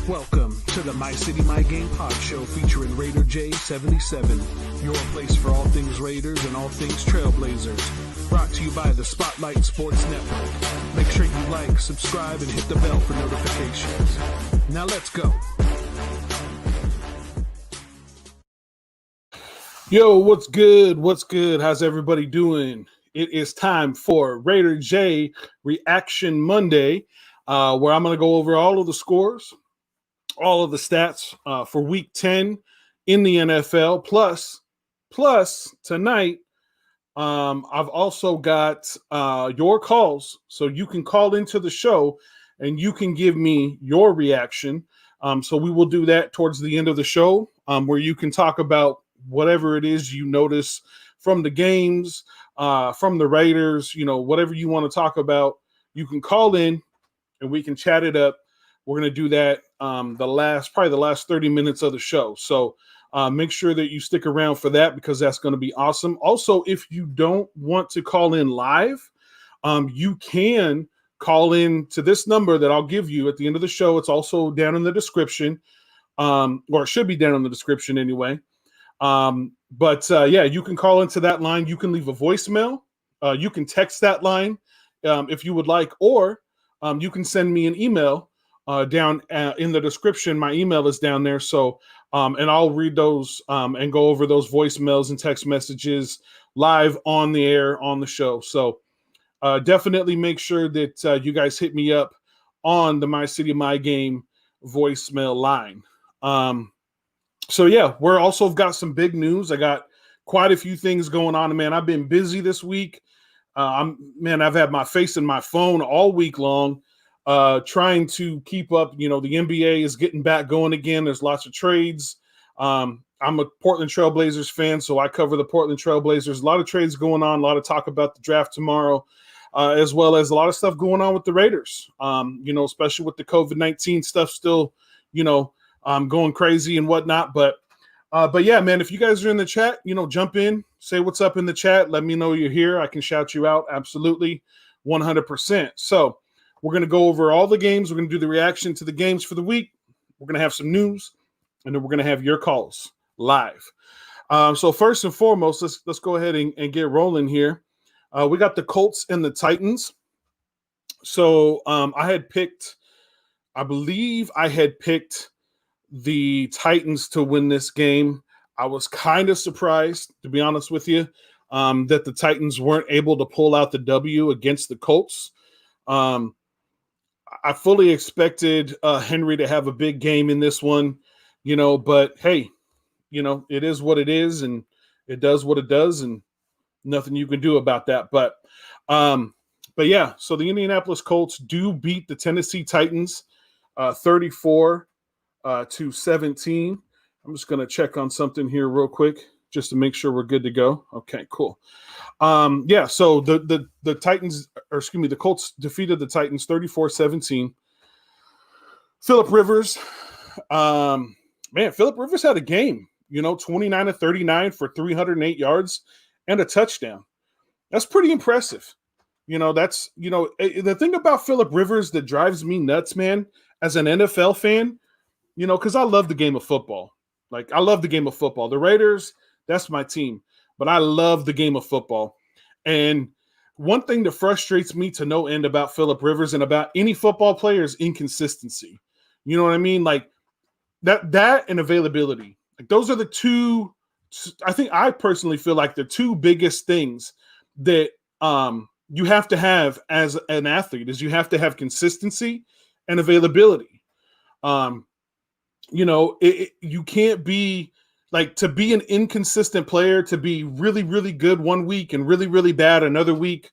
Welcome to the My City, My Game pod show featuring Raider J77, your place for all things Raiders and all things Trailblazers. Brought to you by the Spotlight Sports Network. Make sure you like, subscribe, and hit the bell for notifications. Now let's go. Yo, what's good? What's good? How's everybody doing? It is time for Raider J Reaction Monday, where I'm going to go over all of the scores, all of the stats for Week 10 in the NFL. Plus tonight, I've also got your calls, so you can call into the show and you can give me your reaction. So we will do that towards the end of the show, where you can talk about whatever it is you notice from the games, from the Raiders, whatever you want to talk about. You can call in and we can chat it up. We're going to do that probably the last 30 minutes of the show. So make sure that you stick around for that, because that's going to be awesome. Also, if you don't want to call in live, you can call in to this number that I'll give you at the end of the show. It's also down in the description, or it should be down in the description anyway. You can call into that line. You can leave a voicemail. You can text that line if you would like, or you can send me an email down in the description. My email is down there. So, and I'll read those and go over those voicemails and text messages live on the air on the show. So definitely make sure that you guys hit me up on the My City, My Game voicemail line. We're also got some big news. I got quite a few things going on, man. I've been busy this week. I've had my face in my phone all week long, trying to keep up. The NBA is getting back going again. There's lots of trades. I'm a Portland Trailblazers fan, so I cover the Portland Trailblazers. A lot of trades going on, a lot of talk about the draft tomorrow, as well as a lot of stuff going on with the Raiders, especially with the COVID-19 stuff still, going crazy and whatnot. But yeah, man, if you guys are in the chat, jump in, say what's up in the chat. Let me know you're here. I can shout you out. Absolutely. 100%. So we're going to go over all the games. We're going to do the reaction to the games for the week. We're going to have some news, and then we're going to have your calls live. So first and foremost, let's go ahead and get rolling here. We got the Colts and the Titans. So I believe I had picked the Titans to win this game. I was kind of surprised, to be honest with you, that the Titans weren't able to pull out the W against the Colts. I fully expected Henry to have a big game in this one, but hey, it is what it is, and it does what it does, and nothing you can do about that. But yeah, so the Indianapolis Colts do beat the Tennessee Titans 34 to 17. I'm just going to check on something here real quick just to make sure we're good to go. Okay, cool. So the Colts defeated the Titans 34-17. Philip Rivers, Philip Rivers had a game, 29 to 39 for 308 yards and a touchdown. That's pretty impressive. The thing about Philip Rivers that drives me nuts, man, as an NFL fan, because I love the game of football. Like, I love the game of football. The Raiders, that's my team. But I love the game of football. And one thing that frustrates me to no end about Philip Rivers and about any football player is inconsistency. You know what I mean? Like, that and availability. Like, those are the two, I personally feel like the two biggest things that you have to have as an athlete is you have to have consistency and availability. You can't be like, to be an inconsistent player, to be really, really good one week and really, really bad another week,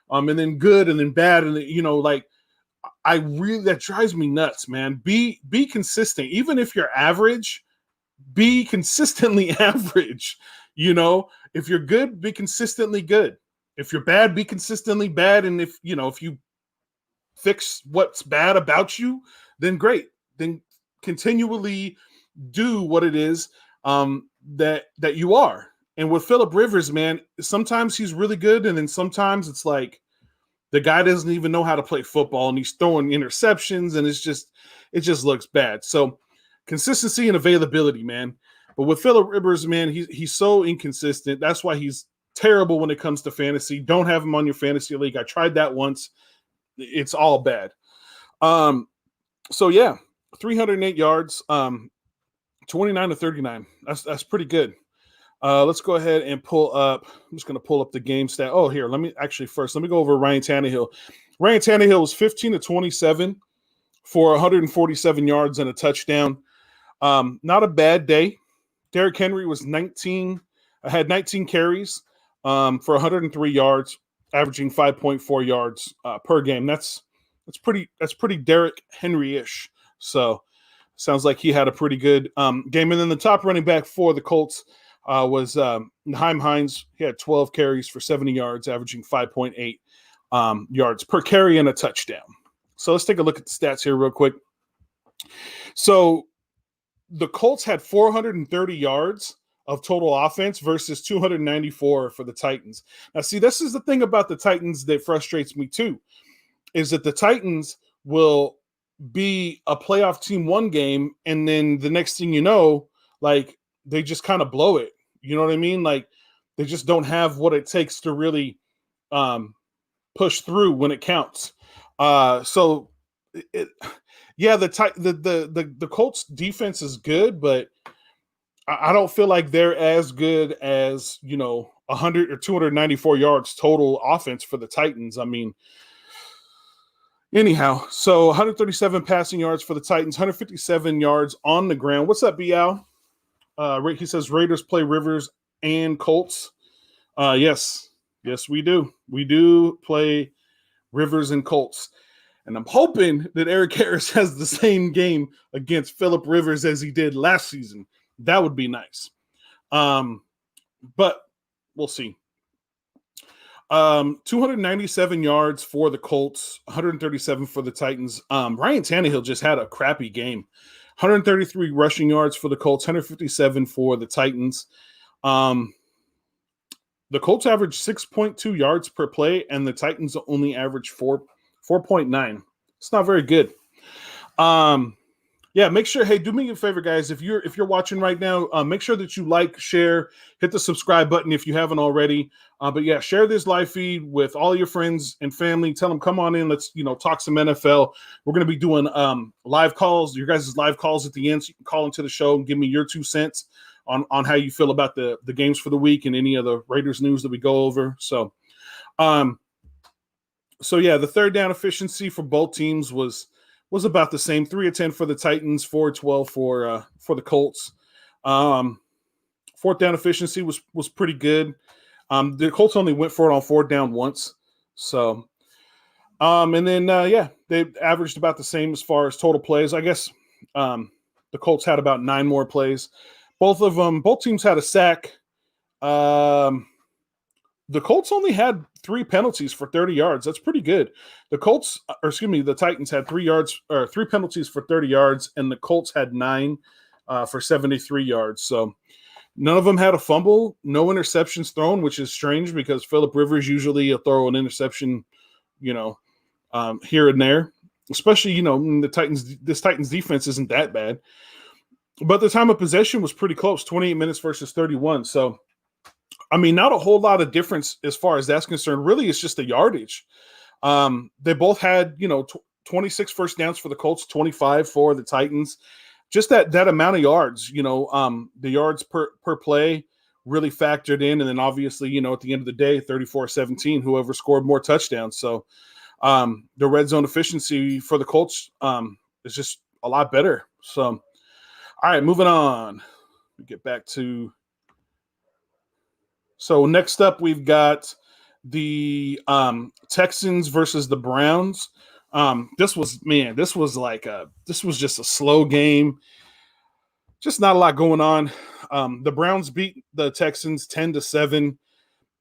and then good and then bad. And, that drives me nuts, man. Be consistent. Even if you're average, be consistently average. If you're good, be consistently good. If you're bad, be consistently bad. And if you fix what's bad about you, then great. Then continually do what it is that you are. And with Philip Rivers, man, sometimes he's really good, and then sometimes it's like The guy doesn't even know how to play football, and he's throwing interceptions, and it just looks bad. So consistency and availability, man. But with Phillip Rivers, man, he's so inconsistent. That's why he's terrible when it comes to fantasy. Don't have him on your fantasy league. I tried that once. It's all bad. So yeah, 308 yards, 29 to 39. That's pretty good. Let's go ahead and pull up. I'm just going to pull up the game stat. Oh, here, let me go over Ryan Tannehill. Ryan Tannehill was 15 to 27 for 147 yards and a touchdown. Not a bad day. Derrick Henry was had 19 carries for 103 yards, averaging 5.4 yards per game. That's pretty Derrick Henry-ish. So sounds like he had a pretty good game. And then the top running back for the Colts was Nyheim Hines. He had 12 carries for 70 yards, averaging 5.8 yards per carry and a touchdown. So let's take a look at the stats here real quick. So the Colts had 430 yards of total offense versus 294 for the Titans. Now, see, this is the thing about the Titans that frustrates me too, is that the Titans will be a playoff team one game, and then the next thing you know, like, they just kind of blow it. You know what I mean? Like, they just don't have what it takes to really push through when it counts. The Colts defense is good, but I don't feel like they're as good as, 100 or 294 yards total offense for the Titans. I mean, anyhow, so 137 passing yards for the Titans, 157 yards on the ground. What's up, Bial? He says Raiders play Rivers and Colts. Yes, we do. We do play Rivers and Colts. And I'm hoping that Eric Harris has the same game against Phillip Rivers as he did last season. That would be nice. But we'll see. 297 yards for the Colts, 137 for the Titans. Ryan Tannehill just had a crappy game. 133 rushing yards for the Colts, 157 for the Titans. The Colts averaged 6.2 yards per play, and the Titans only averaged 4.9. It's not very good. Make sure, hey, do me a favor, guys. If you're watching right now, make sure that you like, share, hit the subscribe button if you haven't already. But yeah, share this live feed with all your friends and family. Tell them, come on in. Let's, talk some NFL. We're going to be doing live calls, your guys' live calls at the end. So you can call into the show and give me your 2 cents on how you feel about the games for the week and any of the Raiders news that we go over. So yeah, the third down efficiency for both teams was about the same. 3 of 10 for the Titans, 4 of 12 for the Colts. Fourth down efficiency was pretty good. The Colts only went for it on 4th down once. So, they averaged about the same as far as total plays. I guess the Colts had about 9 more plays. Both teams had a sack. The Colts only had 3 penalties for 30 yards. That's pretty good. The Titans had 3 penalties for 30 yards, and the Colts had 9 for 73 yards. So none of them had a fumble, no interceptions thrown, which is strange because Phillip Rivers usually will throw an interception, here and there. Especially, this Titans defense isn't that bad. But the time of possession was pretty close, 28 minutes versus 31. So, I mean, not a whole lot of difference as far as that's concerned. Really, it's just the yardage. They both had, 26 first downs for the Colts, 25 for the Titans. Just that amount of yards, the yards per play really factored in. And then obviously, at the end of the day, 34-17, whoever scored more touchdowns. So the red zone efficiency for the Colts is just a lot better. So, all right, moving on. We get back to – so next up we've got the Texans versus the Browns. This was just a slow game. Just not a lot going on. The Browns beat the Texans 10-7.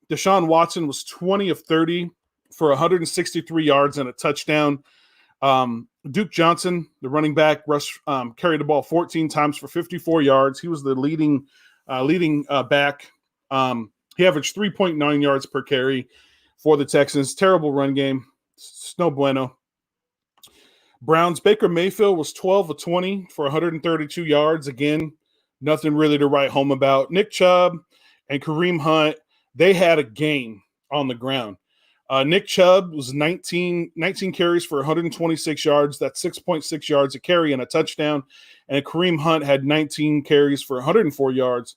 Deshaun Watson was 20 of 30 for 163 yards and a touchdown. Duke Johnson, the running back, carried the ball 14 times for 54 yards. He was the leading back. He averaged 3.9 yards per carry for the Texans. Terrible run game. It's no bueno. Browns, Baker Mayfield was 12 of 20 for 132 yards. Again, nothing really to write home about. Nick Chubb and Kareem Hunt, they had a game on the ground. Nick Chubb was 19 carries for 126 yards. That's 6.6 yards a carry and a touchdown. And Kareem Hunt had 19 carries for 104 yards,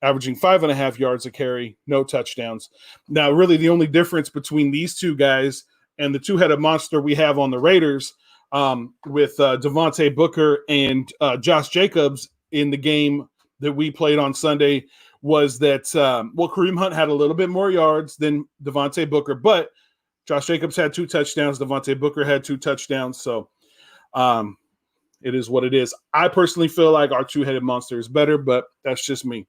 averaging 5.5 yards a carry, no touchdowns. Now, really, the only difference between these two guys and the two-headed monster we have on the Raiders with Devontae Booker and Josh Jacobs in the game that we played on Sunday was that, Kareem Hunt had a little bit more yards than Devontae Booker, but Josh Jacobs had 2 touchdowns. Devontae Booker had 2 touchdowns. So it is what it is. I personally feel like our two-headed monster is better, but that's just me.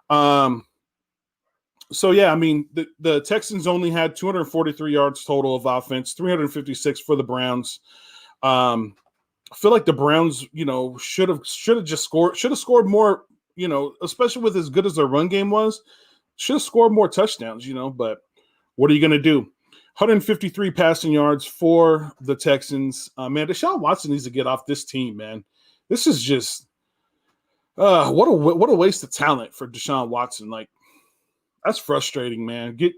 So, yeah, I mean, the Texans only had 243 yards total of offense, 356 for the Browns. I feel like the Browns, should have scored more, especially with as good as their run game was, should have scored more touchdowns, but what are you going to do? 153 passing yards for the Texans. Man, Deshaun Watson needs to get off this team, man. This is just what a waste of talent for Deshaun Watson. Like, that's frustrating, man. Get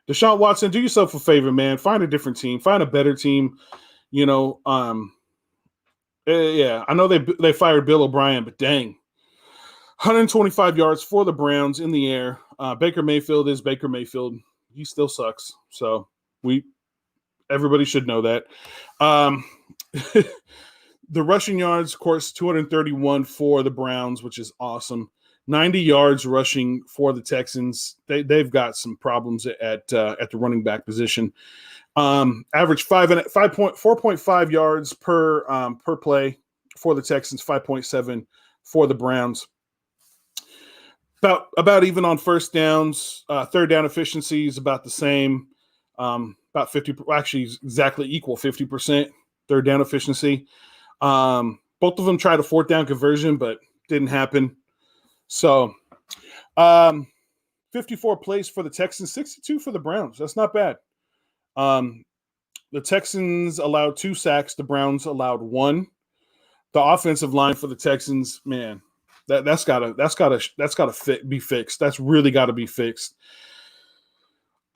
Deshaun Watson, do yourself a favor, man. Find a different team. Find a better team. Yeah, I know they fired Bill O'Brien, but dang. 125 yards for the Browns in the air. Baker Mayfield is Baker Mayfield. He still sucks. So everybody should know that. The rushing yards, of course, 231 for the Browns, which is awesome. 90 yards rushing for the Texans. They've got some problems at the running back position. Average 4.5 yards per play for the Texans, 5.7 for the Browns. About even on first downs. Third down efficiency is about the same. About 50, actually exactly equal 50% third down efficiency. Both of them tried a fourth down conversion, but didn't happen. So 54 plays for the Texans, 62 for the Browns. That's not bad. The Texans allowed 2 sacks. The Browns allowed 1. The offensive line for the Texans, man, that's gotta be fixed. That's really got to be fixed.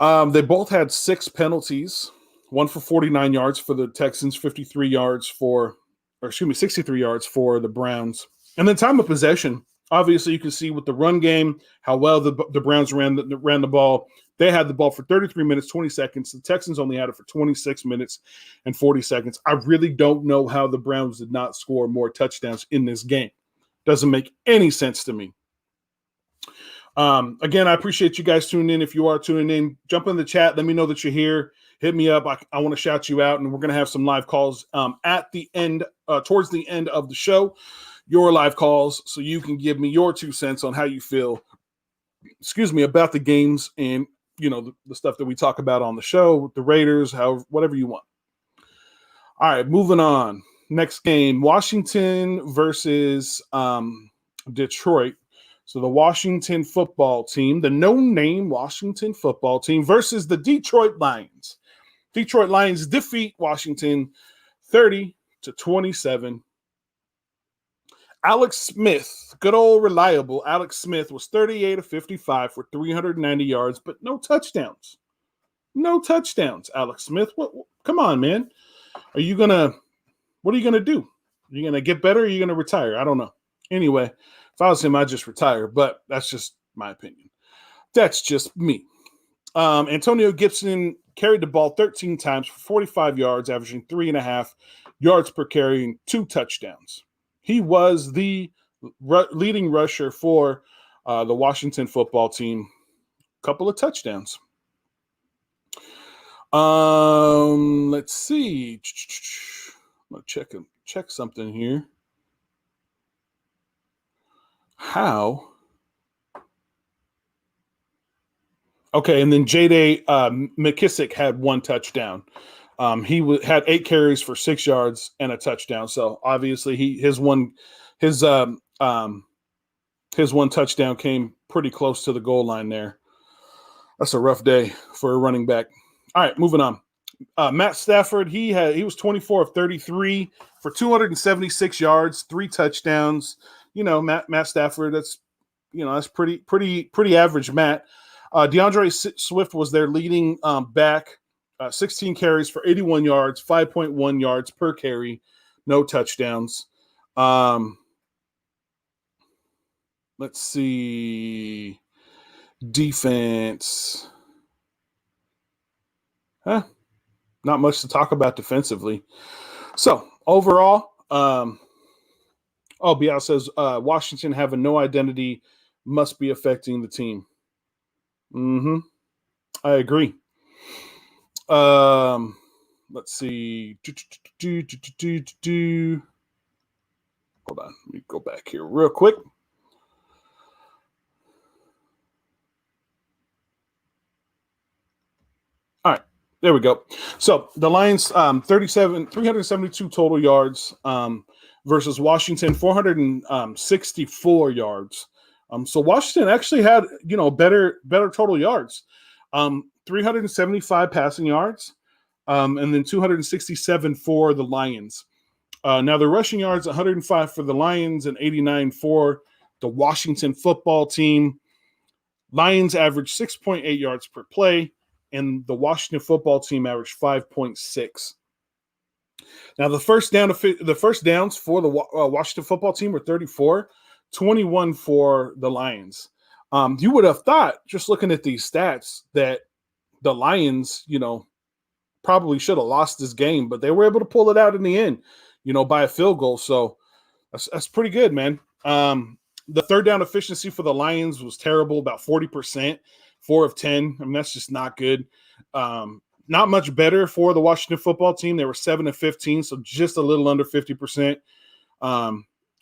They both had 6 penalties. One for 49 yards for the Texans, 63 yards for the Browns. And then time of possession. Obviously, you can see with the run game how well the Browns ran the ball. They had the ball for 33 minutes, 20 seconds. The Texans only had it for 26 minutes and 40 seconds. I really don't know how the Browns did not score more touchdowns in this game. Doesn't make any sense to me. Again, I appreciate you guys tuning in. If you are tuning in, jump in the chat. Let me know that you're here. Hit me up. I want to shout you out, and we're going to have some live calls at the end, towards the end of the show. Your live calls, so you can give me your 2 cents on how you feel, about the games and, the stuff that we talk about on the show, the Raiders, whatever you want. All right, moving on. Next game, Washington versus Detroit. So the Washington football team, the no-name Washington football team versus the Detroit Lions. Detroit Lions defeat Washington 30-27. Alex Smith, good old reliable Alex Smith, was 38 of 55 for 390 yards, but no touchdowns. No touchdowns, Alex Smith. Come on, man. What are you going to do? Are you going to get better or are you going to retire? I don't know. Anyway, if I was him, I'd just retire, but that's just my opinion. That's just me. Antonio Gibson carried the ball 13 times for 45 yards, averaging 3.5 yards per carry and 2 touchdowns. He was the leading rusher for the Washington football team. Couple of touchdowns. Let's see. I'm gonna check something here. How? Okay, and then J.D. McKissick had 1 touchdown. He had 8 carries for 6 yards and a touchdown. So obviously his one touchdown came pretty close to the goal line there. That's a rough day for a running back. All right, moving on. Matt Stafford, he was 24 of 33 for 276 yards, 3 touchdowns. Matt Stafford, that's pretty average, Matt. DeAndre Swift was their leading back, 16 carries for 81 yards, 5.1 yards per carry, no touchdowns. Let's see. Defense. Not much to talk about defensively. So, overall, Bial says Washington having no identity must be affecting the team. I agree. Let's see. Hold on. Let me go back here real quick. All right. There we go. So the Lions, 372 total yards versus Washington, 464 yards. So Washington actually had, better total yards. 375 passing yards, and then 267 for the Lions. Now the rushing yards, 105 for the Lions and 89 for the Washington football team. Lions averaged 6.8 yards per play, and the Washington football team averaged 5.6. Now the first downs for the Washington football team were 34, 21 for the Lions. You would have thought, just looking at these stats, that the Lions, probably should have lost this game, but they were able to pull it out in the end, by a field goal. So that's pretty good, man. The third down efficiency for the Lions was terrible, about 40%, 4 of 10. I mean, that's just not good. Not much better for the Washington football team. They were 7 of 15, so just a little under 50%.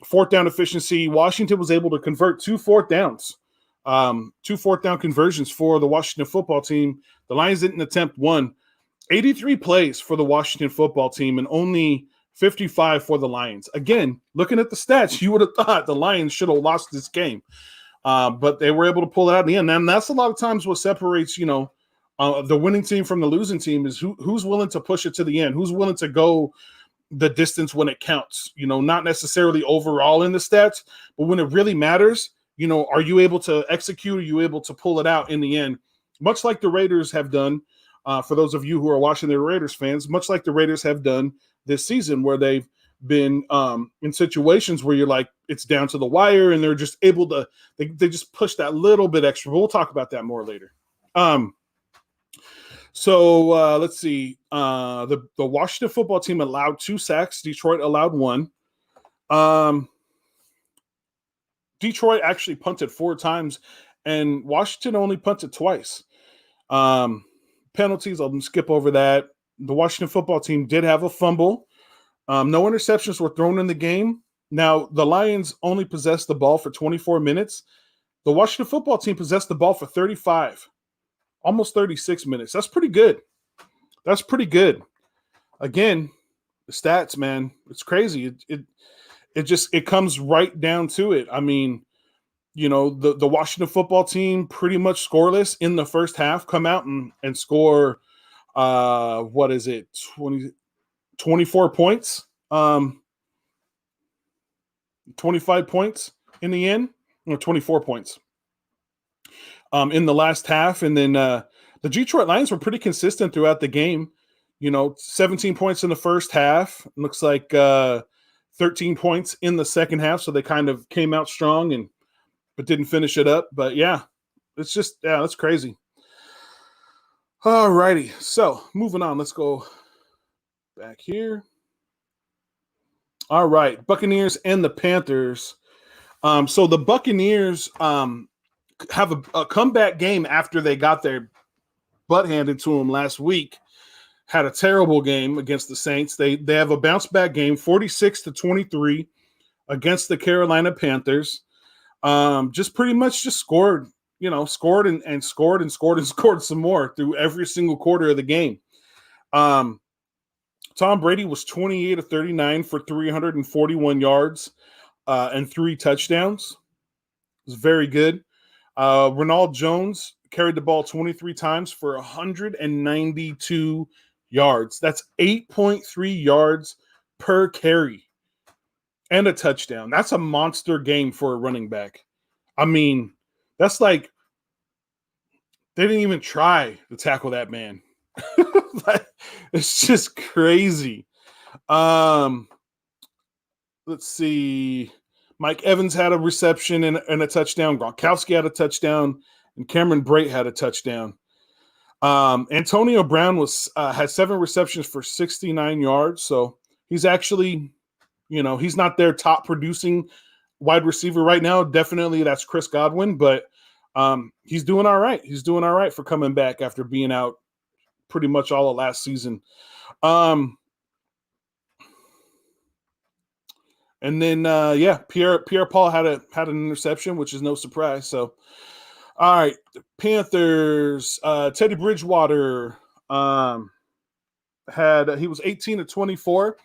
Fourth down efficiency, Washington was able to convert 2 fourth downs. 2 fourth down conversions for the Washington football team. The Lions didn't attempt one. 83 plays for the Washington football team and only 55 for the Lions. Again, looking at the stats, you would have thought the Lions should have lost this game. But they were able to pull it out in the end. And that's a lot of times what separates, the winning team from the losing team is who's willing to push it to the end, who's willing to go the distance when it counts, not necessarily overall in the stats, but when it really matters, are you able to execute? Are you able to pull it out in the end? Much like the Raiders have done, for those of you who are watching the Raiders fans, much like the Raiders have done this season, where they've been in situations where you're like, it's down to the wire and they're just able to, they just push that little bit extra. But we'll talk about that more later. So let's see. The Washington football team allowed 2 sacks. Detroit allowed 1. Detroit actually punted 4 times, and Washington only punted twice. Penalties, I'll skip over that. The Washington football team did have a fumble. No interceptions were thrown in the game. Now, the Lions only possessed the ball for 24 minutes. The Washington football team possessed the ball for 35, almost 36 minutes. That's pretty good. That's pretty good. Again, the stats, man, it's crazy. It comes right down to it. I mean, the Washington football team pretty much scoreless in the first half, come out and score, 24 points, 25 points in the end, or 24 points in the last half. And then the Detroit Lions were pretty consistent throughout the game. 17 points in the first half. Looks like 13 points in the second half. So they kind of came out strong but didn't finish it up. But yeah, that's crazy. All righty. So moving on, let's go back here. All right, Buccaneers and the Panthers. So the Buccaneers have a comeback game after they got their butt handed to them last week. Had a terrible game against the Saints. They have a bounce back game, 46-23 against the Carolina Panthers. Just pretty much just scored and scored some more through every single quarter of the game. Tom Brady was 28 of 39 for 341 yards and 3 touchdowns. It was very good. Ronald Jones carried the ball 23 times for 192 yards. That's 8.3 yards per carry and a touchdown. That's a monster game for a running back. I mean, that's like they didn't even try to tackle that man. Like, it's just crazy. Let's see. Mike Evans had a reception and a touchdown. Gronkowski had a touchdown, and Cameron Brate had a touchdown. Antonio Brown had 7 receptions for 69 yards. So he's actually, he's not their top producing wide receiver right now. Definitely that's Chris Godwin, but he's doing all right. He's doing all right for coming back after being out pretty much all of last season. And then Pierre-Paul had an interception, which is no surprise. So, all right, Panthers. Teddy Bridgewater he was 18 to 24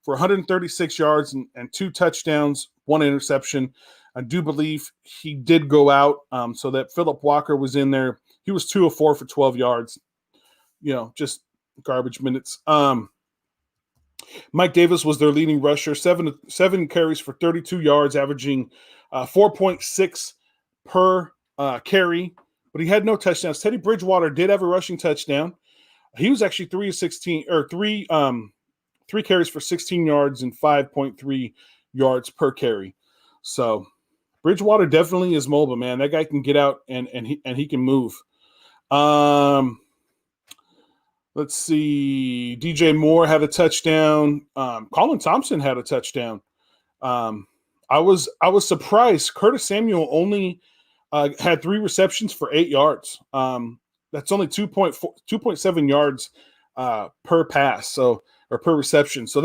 for 136 yards and 2 touchdowns, 1 interception. I do believe he did go out, so that Philip Walker was in there. He was 2 of 4 for 12 yards. Just garbage minutes. Mike Davis was their leading rusher, 7 carries for 32 yards, averaging 4.6 per carry, but he had no touchdowns. Teddy Bridgewater did have a rushing touchdown. He was actually 3 carries for 16 yards and 5.3 yards per carry. So Bridgewater definitely is mobile, man. That guy can get out and he can move. Let's see. DJ Moore had a touchdown. Colin Thompson had a touchdown. I was surprised. Curtis Samuel only had 3 receptions for 8 yards. That's only 2.7 yards per pass, or per reception. So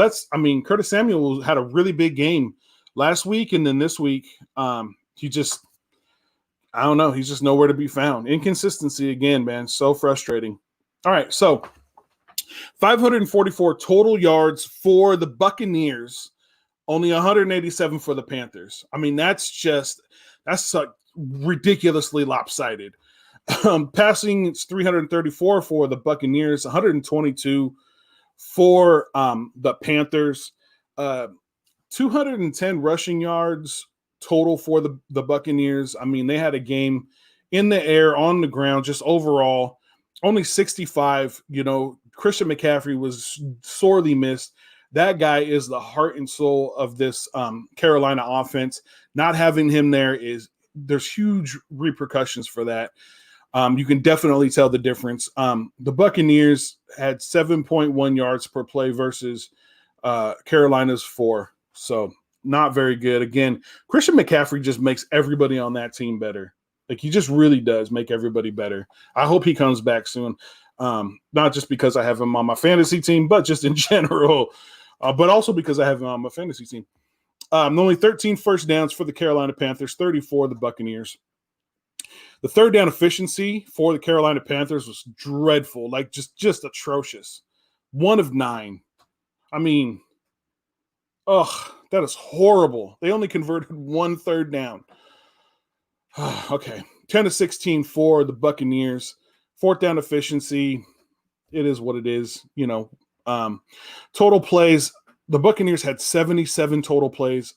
Curtis Samuel had a really big game last week, and then this week, he just, I don't know, he's just nowhere to be found. Inconsistency again, man. So frustrating. All right, so 544 total yards for the Buccaneers, only 187 for the Panthers. I mean, that's ridiculously lopsided. Passing, it's 334 for the Buccaneers, 122 for the Panthers. 210 rushing yards total for the Buccaneers. I mean, they had a game in the air, on the ground, just overall. Only 65, Christian McCaffrey was sorely missed. That guy is the heart and soul of this Carolina offense. Not having him there's huge repercussions for that. You can definitely tell the difference. The Buccaneers had 7.1 yards per play versus Carolina's 4. So not very good. Again, Christian McCaffrey just makes everybody on that team better. Like, he just really does make everybody better. I hope he comes back soon. Not just because I have him on my fantasy team, but just in general. But also because I have him on my fantasy team. Only 13 first downs for the Carolina Panthers, 34 the Buccaneers. The third down efficiency for the Carolina Panthers was dreadful, like just atrocious. 1 of 9. I mean, that is horrible. They only converted 1 third down. Okay, 10 to 16 for the Buccaneers. 4th down efficiency, it is what it is. Total plays, the Buccaneers had 77 total plays.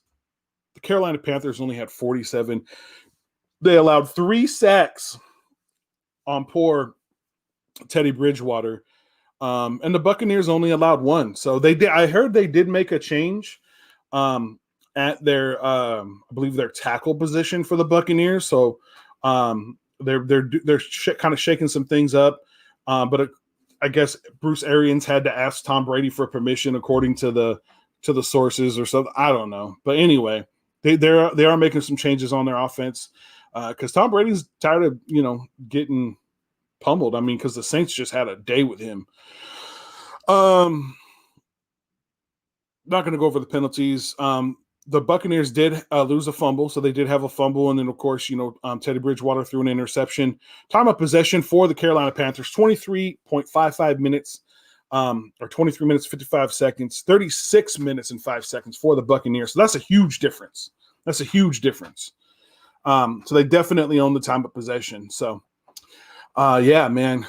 The Carolina Panthers only had 47. They allowed 3 sacks on poor Teddy Bridgewater, and the Buccaneers only allowed 1. So I heard they did make a change at their, I believe, their tackle position for the Buccaneers. So they're kind of shaking some things up. But I guess Bruce Arians had to ask Tom Brady for permission, according to the sources or something. I don't know. But anyway, they are making some changes on their offense because Tom Brady's tired of getting pummeled. I mean, because the Saints just had a day with him. Not going to go over the penalties. The Buccaneers did lose a fumble, so they did have a fumble. And then, of course, Teddy Bridgewater threw an interception. Time of possession for the Carolina Panthers, 23.55 minutes, or 23 minutes, 55 seconds, 36 minutes and 5 seconds for the Buccaneers. So that's a huge difference. So they definitely own the time of possession. So, yeah, man,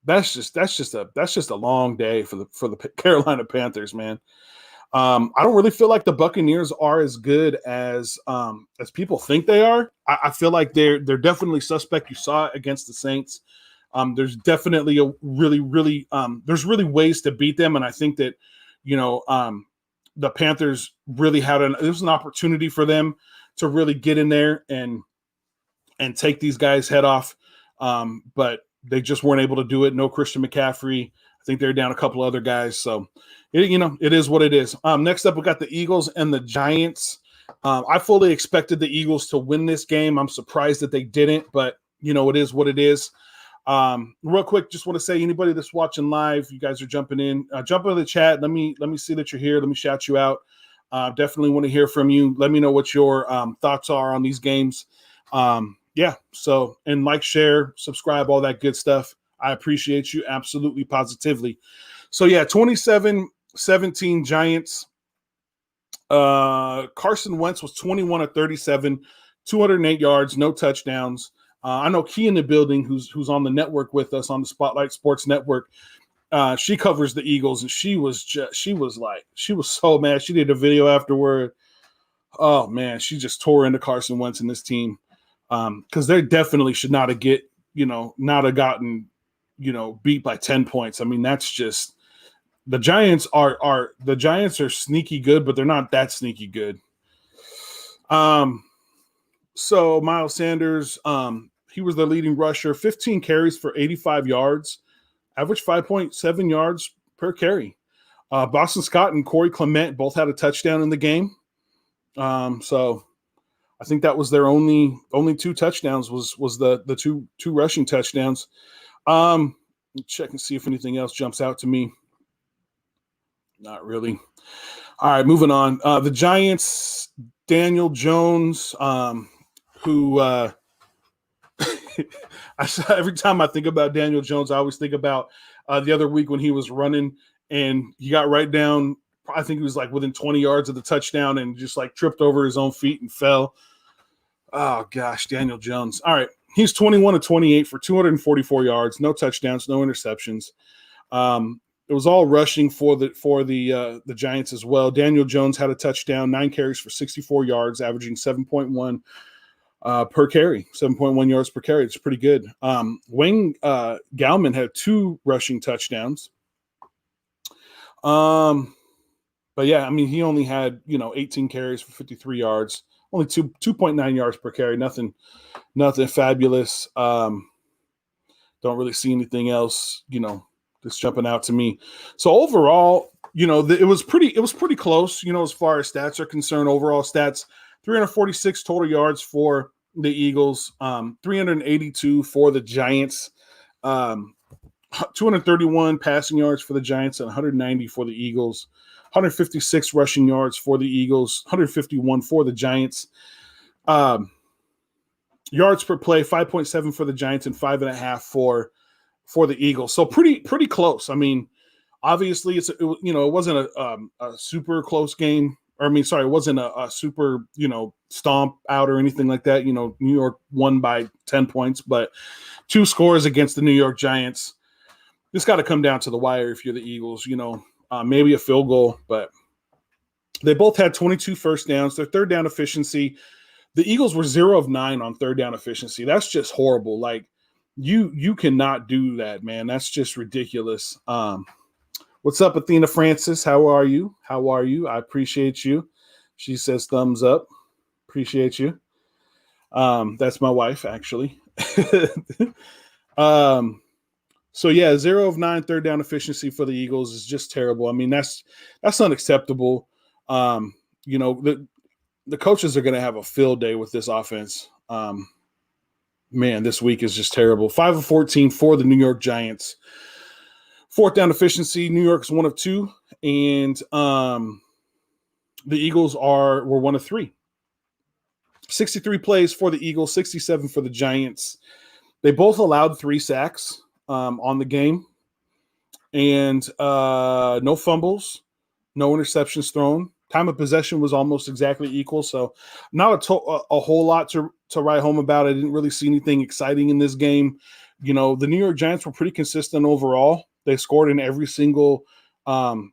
that's just a long day for the Carolina Panthers, man. I don't really feel like the Buccaneers are as good as people think they are. I feel like they're definitely suspect. You saw it against the Saints. There's definitely a really there's really ways to beat them, and I think that the Panthers really there's an opportunity for them to really get in there and take these guys' head off, but they just weren't able to do it. No Christian McCaffrey. I think they're down a couple other guys, so it is what it is. Next up, we got the Eagles and the Giants. I fully expected the Eagles to win this game. I'm surprised that they didn't, but it is what it is. Real quick, just want to say, anybody that's watching live, you guys are jumping in, jump into the chat. Let me see that you're here. Let me shout you out. Definitely want to hear from you. Let me know what your thoughts are on these games. Yeah. So, and like, share, subscribe, all that good stuff. I appreciate you absolutely positively. So yeah, 27-17 Giants. Carson Wentz was 21 of 37, 208 yards, no touchdowns. I know Key in the building, who's on the network with us on the Spotlight Sports Network. She covers the Eagles, and she was so mad. She did a video afterward. Oh man, she just tore into Carson Wentz and this team, because they definitely should not have gotten beat by 10 points. I mean, that's just the Giants are sneaky good, but they're not that sneaky good. So Miles Sanders, he was the leading rusher, 15 carries for 85 yards, average 5.7 yards per carry. Boston Scott and Corey Clement both had a touchdown in the game. So I think that was their only two touchdowns was the two rushing touchdowns. Check and see if anything else jumps out to me. Not really. All right, moving on. The Giants, Daniel Jones, who every time I think about Daniel Jones, I always think about the other week when he was running and he got right down. I think he was like within 20 yards of the touchdown and just like tripped over his own feet and fell. Oh gosh, Daniel Jones. All right. He's 21 of 28 for 244 yards, no touchdowns, no interceptions. It was all rushing for the Giants as well. Daniel Jones had a touchdown, 9 carries for 64 yards, averaging 7.1 per carry, 7.1 yards per carry. It's pretty good. Wayne Gallman had 2 rushing touchdowns. But yeah, I mean, he only had 18 carries for 53 yards, only 2.9 yards per carry. Nothing fabulous. Don't really see anything else, that's jumping out to me. So overall, it was pretty close, as far as stats are concerned. Overall stats, 346 total yards for the Eagles, 382 for the Giants, 231 passing yards for the Giants, and 190 for the Eagles. 156 rushing yards for the Eagles, 151 for the Giants. Yards per play, 5.7 for the Giants and 5.5 for the Eagles. So pretty close. I mean, obviously it wasn't a super close game. It wasn't a super, stomp out or anything like that. New York won by 10 points, but 2 scores against the New York Giants. It's got to come down to the wire if you're the Eagles, maybe a field goal, but they both had 22 first downs. Their third down efficiency, the Eagles were 0 of 9 on third down efficiency. That's just horrible. Like, you cannot do that, man. That's just ridiculous. What's up, Athena Francis? How are you? I appreciate you. She says thumbs up. Appreciate you. That's my wife, actually. So yeah, 0 of 9 third down efficiency for the Eagles is just terrible. I mean, that's unacceptable. The coaches are going to have a field day with this offense. Man, this week is just terrible. 5 of 14 for the New York Giants. Fourth down efficiency, New York's 1 of 2, and the Eagles were 1 of 3. 63 plays for the Eagles, 67 for the Giants. They both allowed 3 sacks on the game, and no fumbles, no interceptions thrown. Time of possession was almost exactly equal, so not a whole lot to write home about. I didn't really see anything exciting in this game. You know, the New York Giants were pretty consistent overall. They scored in every single quarter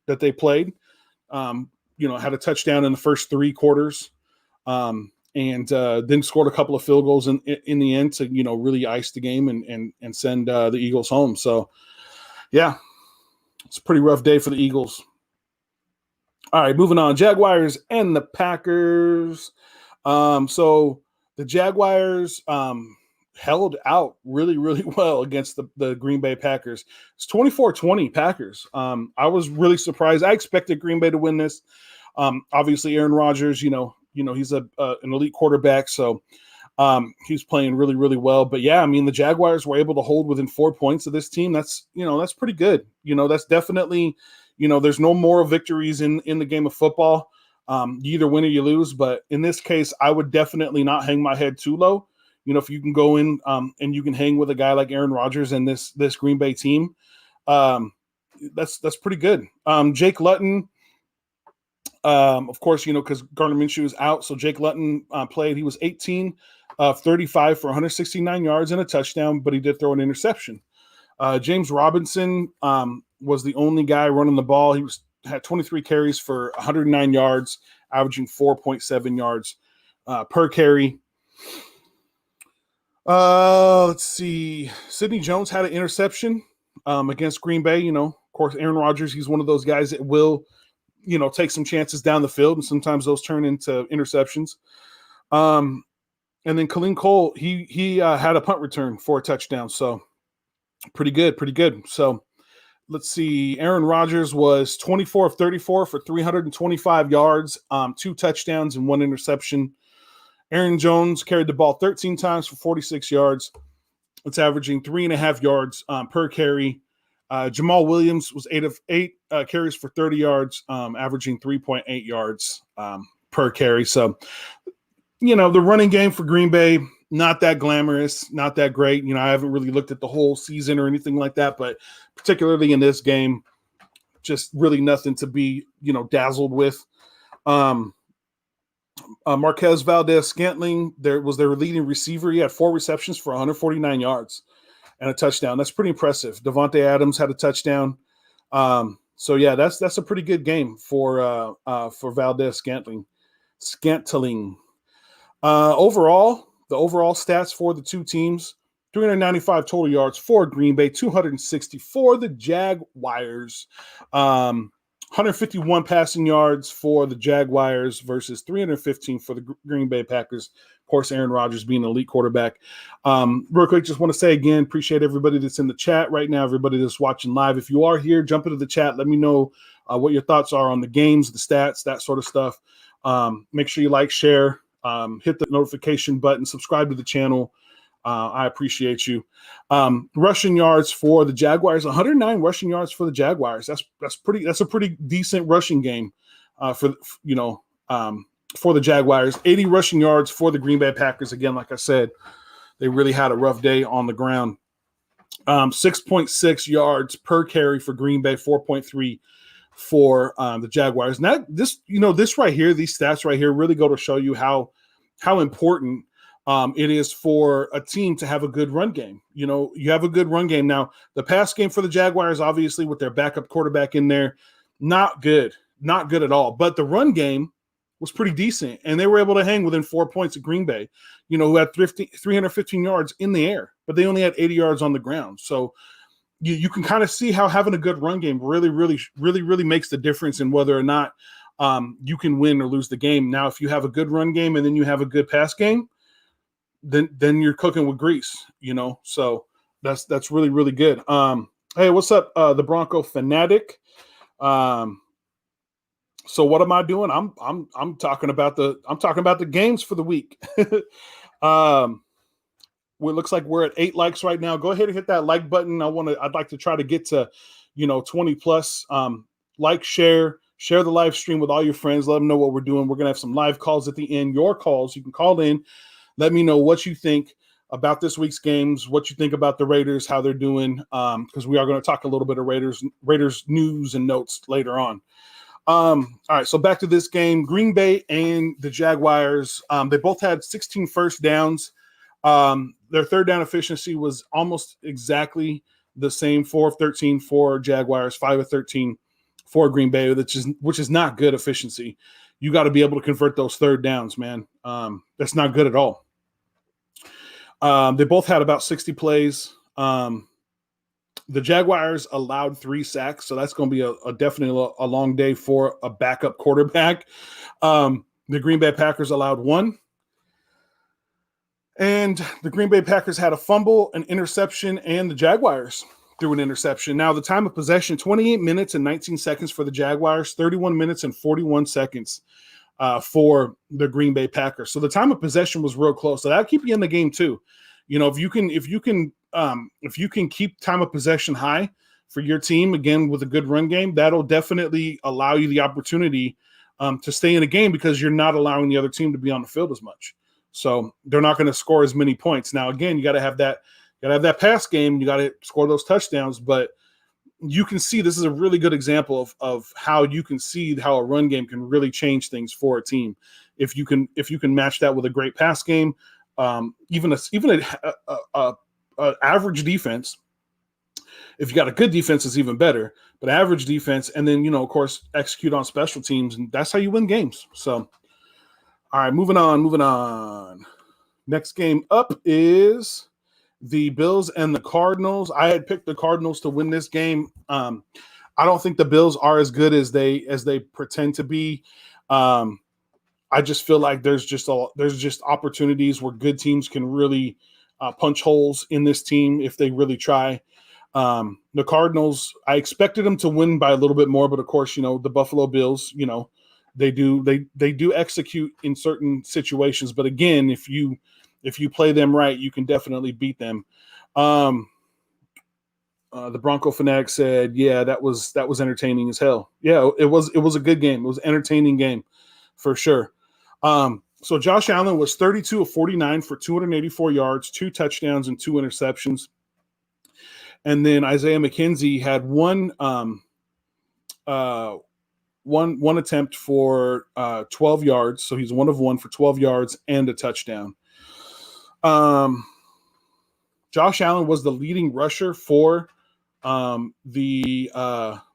that they played. You know, had a touchdown in the first 3 quarters, and then scored a couple of field goals in the end to, you know, really ice the game and send the Eagles home. So, yeah, it's a pretty rough day for the Eagles. All right, moving on. Jaguars and the Packers. So the Jaguars held out really, really well against the Green Bay Packers. It's 24-20 Packers. I was really surprised. I expected Green Bay to win this. Obviously, Aaron Rodgers, you know, he's an elite quarterback, so he's playing really, really well. But yeah, I mean, the Jaguars were able to hold within 4 points of this team. That's, you know, that's pretty good. You know, that's definitely, you know, there's no moral victories in the game of football. You either win or you lose. But in this case, I would definitely not hang my head too low. You know, if you can go in and you can hang with a guy like Aaron Rodgers and this Green Bay team, that's pretty good. Jake Luton, of course, you know, because Gardner Minshew is out, so Jake Luton played. He was 18 of 35 for 169 yards and a touchdown, but he did throw an interception. James Robinson was the only guy running the ball. He had 23 carries for 109 yards, averaging 4.7 yards per carry. Let's see. Sidney Jones had an interception against Green Bay. You know, of course, Aaron Rodgers, he's one of those guys that will, you know, take some chances down the field, and sometimes those turn into interceptions. And then Khalil Cole, he had a punt return for a touchdown. So pretty good. So let's see. Aaron Rodgers was 24 of 34 for 325 yards, 2 touchdowns and 1 interception. Aaron Jones carried the ball 13 times for 46 yards. It's averaging 3.5 yards per carry. Jamal Williams was 8 of 8 carries for 30 yards, averaging 3.8 yards per carry. So, you know, the running game for Green Bay, not that glamorous, not that great. You know, I haven't really looked at the whole season or anything like that, but particularly in this game, just really nothing to be, you know, dazzled with. Marquez Valdes-Scantling, there was their leading receiver. He had 4 receptions for 149 yards and a touchdown. That's pretty impressive. Devontae Adams had a touchdown. So yeah, that's a pretty good game for Valdes-Scantling. Overall, the overall stats for the two teams: 395 total yards for Green Bay, 260 for the Jaguars. 151 passing yards for the Jaguars versus 315 for the Green Bay Packers. Of course, Aaron Rodgers being an elite quarterback. Real quick, just want to say again, appreciate everybody that's in the chat right now, everybody that's watching live. If you are here, jump into the chat. Let me know what your thoughts are on the games, the stats, that sort of stuff. Make sure you like, share, hit the notification button, subscribe to the channel. I appreciate you. Rushing yards for the Jaguars, 109 rushing yards for the Jaguars. That's a pretty decent rushing game for the Jaguars. 80 rushing yards for the Green Bay Packers. Again, like I said, they really had a rough day on the ground. 6.6 yards per carry for Green Bay, 4.3 for the Jaguars. And this right here, these stats right here really go to show you how important it is for a team to have a good run game. You know, you have a good run game. Now, the pass game for the Jaguars, obviously, with their backup quarterback in there, not good at all. But the run game was pretty decent, and they were able to hang within 4 points of Green Bay, you know, who had 315 yards in the air, but they only had 80 yards on the ground. So you can kind of see how having a good run game really makes the difference in whether or not you can win or lose the game. Now, if you have a good run game and then you have a good pass game, then you're cooking with grease, you know. So that's really good. Hey, what's up, the Bronco fanatic? So what am I doing? I'm talking about the games for the week. Well, it looks like we're at 8 likes right now. Go ahead and hit that like button. I'd like to try to get to, 20 plus. Like, share the live stream with all your friends. Let them know what we're doing. We're gonna have some live calls at the end. Your calls, you can call in. Let me know what you think about this week's games, what you think about the Raiders, how they're doing, because we are going to talk a little bit of Raiders news and notes later on. All right, so back to this game. Green Bay and the Jaguars, they both had 16 first downs. Their third down efficiency was almost exactly the same, 4 of 13 for Jaguars, 5 of 13 for Green Bay, which is not good efficiency. You got to be able to convert those third downs, man. That's not good at all. They both had about 60 plays. The Jaguars allowed 3 sacks, so that's going to be definitely a long day for a backup quarterback. The Green Bay Packers allowed 1. And the Green Bay Packers had a fumble, an interception, and the Jaguars threw an interception. Now, the time of possession, 28 minutes and 19 seconds for the Jaguars, 31 minutes and 41 seconds for the Green Bay Packers. So the time of possession was real close. So that'll keep you in the game too. You know, if you can keep time of possession high for your team, again, with a good run game, that'll definitely allow you the opportunity to stay in a game because you're not allowing the other team to be on the field as much. So they're not going to score as many points. Now, again, you got to have that pass game. You got to score those touchdowns. But you can see this is a really good example of how you can see how a run game can really change things for a team. If you can match that with a great pass game, even a average defense. If you got a good defense, it's even better. But average defense, and then of course, execute on special teams, and that's how you win games. So. All right, moving on. Next game up is the Bills and the Cardinals. I had picked the Cardinals to win this game. I don't think the Bills are as good as they pretend to be. I just feel like there's just opportunities where good teams can really punch holes in this team if they really try. The Cardinals, I expected them to win by a little bit more, but of course, the Buffalo Bills, they do execute in certain situations, but again, if you play them right, you can definitely beat them. The Bronco Fanatic said, "Yeah, that was entertaining as hell." Yeah, it was a good game. It was an entertaining game for sure. So Josh Allen was 32 of 49 for 284 yards, 2 touchdowns, and 2 interceptions. And then Isaiah McKenzie had one attempt for 12 yards. So he's 1 of 1 for 12 yards and a touchdown. Josh Allen was the leading rusher for the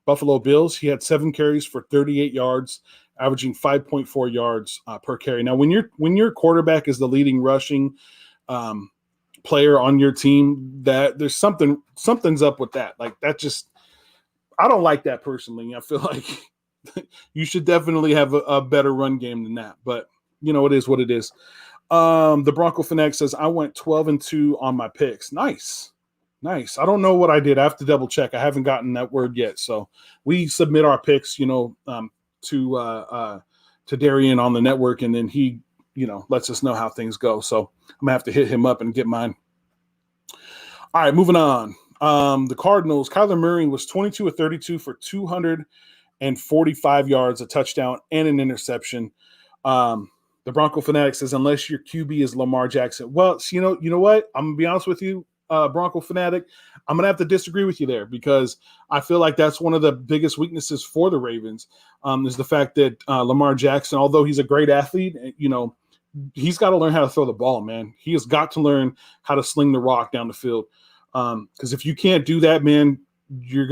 Buffalo Bills. He had 7 carries for 38 yards, averaging 5.4 yards per carry. Now, when your quarterback is the leading rushing player on your team, that there's something's up with that. Like that I don't like that personally. I feel like you should definitely have a better run game than that, but it is what it is. The Bronco Fanatic says, I went 12-2 on my picks. Nice. I don't know what I did. I have to double check. I haven't gotten that word yet. So we submit our picks, to Darian on the network, and then he, lets us know how things go. So I'm gonna have to hit him up and get mine. All right, moving on. The Cardinals, Kyler Murray was 22 of 32 for 245 yards, a touchdown, and an interception. The Bronco Fanatic says, unless your QB is Lamar Jackson. Well, you know what? I'm going to be honest with you, Bronco Fanatic. I'm going to have to disagree with you there because I feel like that's one of the biggest weaknesses for the Ravens is the fact that Lamar Jackson, although he's a great athlete, he's got to learn how to throw the ball, man. He has got to learn how to sling the rock down the field. Because if you can't do that, man, you're